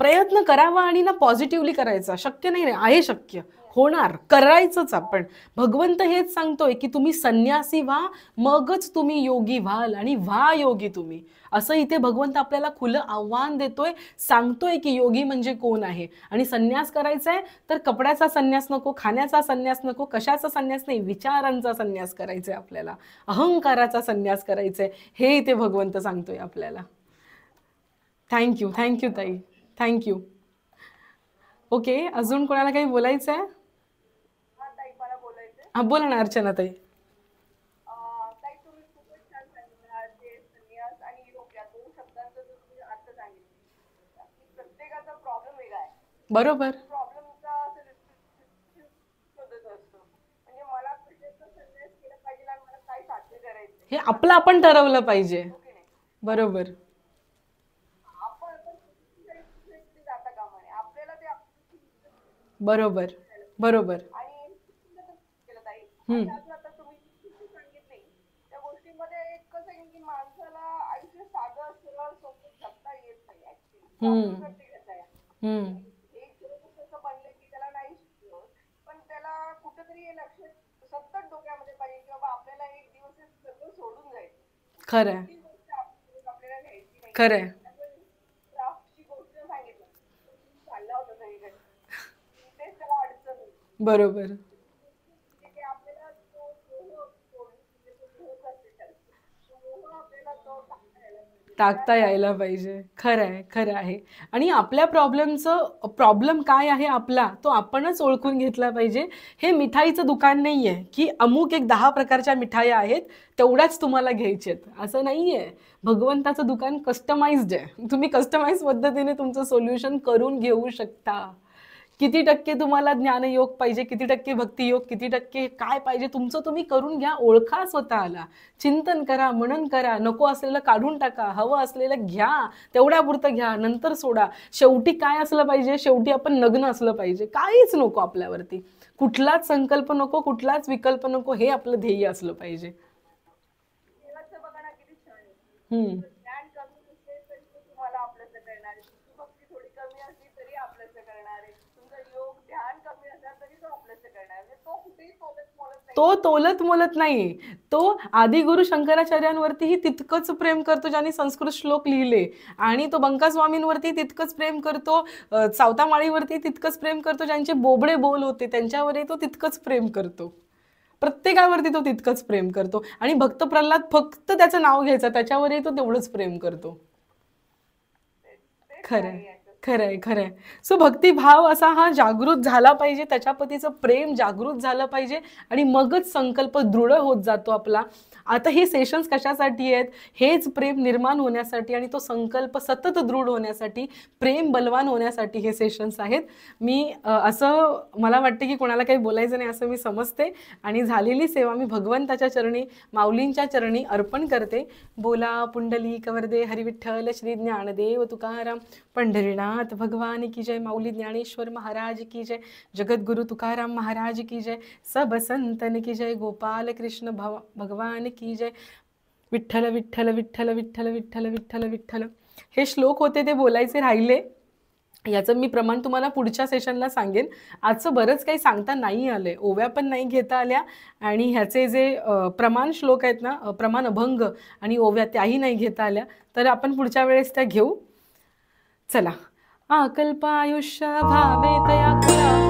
[SPEAKER 1] प्रयत्न करावा आणि ना पॉझिटिव्हली करायचा. शक्य नाही रे, आहे शक्य, होणार, करायचंच आपण. भगवंत हेच सांगतोय की तुम्ही संन्यासी व्हा, मगच तुम्ही योगी व्हाल आणि व्हा योगी तुम्ही. असं इथे भगवंत आपल्याला खुलं आव्हान देतोय, सांगतोय की योगी म्हणजे कोण आहे. आणि संन्यास करायचा आहे तर कपड्याचा संन्यास नको, खाण्याचा संन्यास नको, कशाचा संन्यास नाही, विचारांचा संन्यास करायचा आहे आपल्याला, अहंकाराचा संन्यास करायचा आहे, हे इथे भगवंत सांगतोय आपल्याला. थँक्यू, थँक्यू ताई, थँक्यू. ओके, अजून कोणाला काही बोलायचं आहे? हा, बोला ना अर्चना ताई. बरोबर. हे आपलं आपण ठरवलं पाहिजे. बरोबर, बरोबर, बरोबर. हम्म, हम्म, हम्म. खरंय, खरंय. बरोबर, टाकता यायला पाहिजे. खरं आहे, खरं आहे. आणि आपल्या प्रॉब्लेम काय आहे आपला, तो आपणच ओळखून घेतला पाहिजे. हे मिठाईचं दुकान नाहीये, की अमुक एक 10 प्रकारच्या मिठाया आहेत, तेवढ्याच तुम्हाला घ्यायच्यात. असं नाहीये. भगवंताचं दुकान कस्टमाइज्ड आहे. तुम्ही कस्टमाइज पद्धतीने तुमचं सोल्युशन करून घेऊ शकता. किती टक्के तुम्हाला ज्ञानयोग पाहिजे, किती टक्के भक्तियोग, किती टक्के काय पाहिजे तुमचं तुम्ही करून घ्या. ओळखा स्वतःला, चिंतन करा, मनन करा. नको असलेलं काढून टाका, हवं असलेलं घ्या, तेवढ्यापुरतं घ्या, नंतर सोडा. शेवटी काय असलं पाहिजे, शेवटी आपण नग्न असलं पाहिजे. काहीच नको आपल्यावरती, कुठलाच संकल्प नको, कुठलाच विकल्प नको. हे आपलं ध्येय असलं पाहिजे.
[SPEAKER 2] देवाचं बघा ना किती छान आहे.
[SPEAKER 1] हम्म.
[SPEAKER 2] तुमचं ज्ञान कमी असेल तरी तो तुम्हाला आपलंसं करणार आहे. तुमची भक्ती थोडी कमी असली तरी आपलंसं करणार आहे. तुमचं योग ध्यान कमी असला तरी तो आपलंसं करणार आहे. म्हणजे तो कुठेही तोलत मोलत नाही.
[SPEAKER 1] तो तोलत मोलत नाही. तो आदिगुरु शंकराचार्यांवरतीही तितकंच प्रेम करतो ज्यांनी संस्कृत श्लोक लिहिले, आणि तो बंकास्वामींवरती तितकंच प्रेम करतो, सावतामाळीवरती तितकंच प्रेम करतो, ज्यांचे बोबडे बोल होते त्यांच्यावरही तो तितकंच प्रेम करतो. प्रत्येकावरती तो तितकंच प्रेम करतो. आणि भक्त प्रल्हाद फक्त त्याचं नाव घ्यायचं, त्याच्यावरही तो तेवढंच प्रेम करतो.
[SPEAKER 2] तेच
[SPEAKER 1] खरंय,
[SPEAKER 2] आहे याचं.
[SPEAKER 1] खरंय, खरंय. सो भक्तिभाव असा हा जागृत झाला पाहिजे, त्याच्या पतीचं प्रेम जागृत झालं पाहिजे, आणि मगच संकल्प दृढ होत जातो आपला. आता हे सेशन्स कशासाठी आहेत, हेच प्रेम निर्माण होण्यासाठी आणि तो संकल्प सतत दृढ होण्यासाठी, प्रेम बलवान होण्यासाठी हे सेशन्स आहेत. मी असं मला वाटते की कोणाला काही बोलायचं नाही असं मी समजते, आणि झालेली सेवा मी भगवंताच्या चरणी, माऊलींच्या चरणी अर्पण करते. बोला पुंडलिक वरदे हरी विठ्ठल श्री ज्ञानदेव तुकाराम पंढरीनाथ भगवान की जय. माऊली ज्ञानेश्वर महाराज की जय. जगद्गुरु तुकाराम महाराज की जय. सब संतन की जय. गोपाल कृष्ण भगवान की जय. विठ्ठल विठ्ठल विठ्ठल विठ्ठल विठ्ठल विठ्ठल विठ्ठल. हे श्लोक होते ते बोलायचे राहिले. याचं मी प्रमाण तुम्हाला पुढच्या सेशनला सांगेन. आजचं बरंच काही सांगता नाही आलंय, ओव्या पण नाही घेता आल्या, आणि ह्याचे जे प्रमाण श्लोक आहेत ना, प्रमाण अभंग आणि ओव्या, त्याही नाही घेता आल्या. तर आपण पुढच्या वेळेस त्या घेऊ. चला. अकल्पायुष्य भावे तया खुला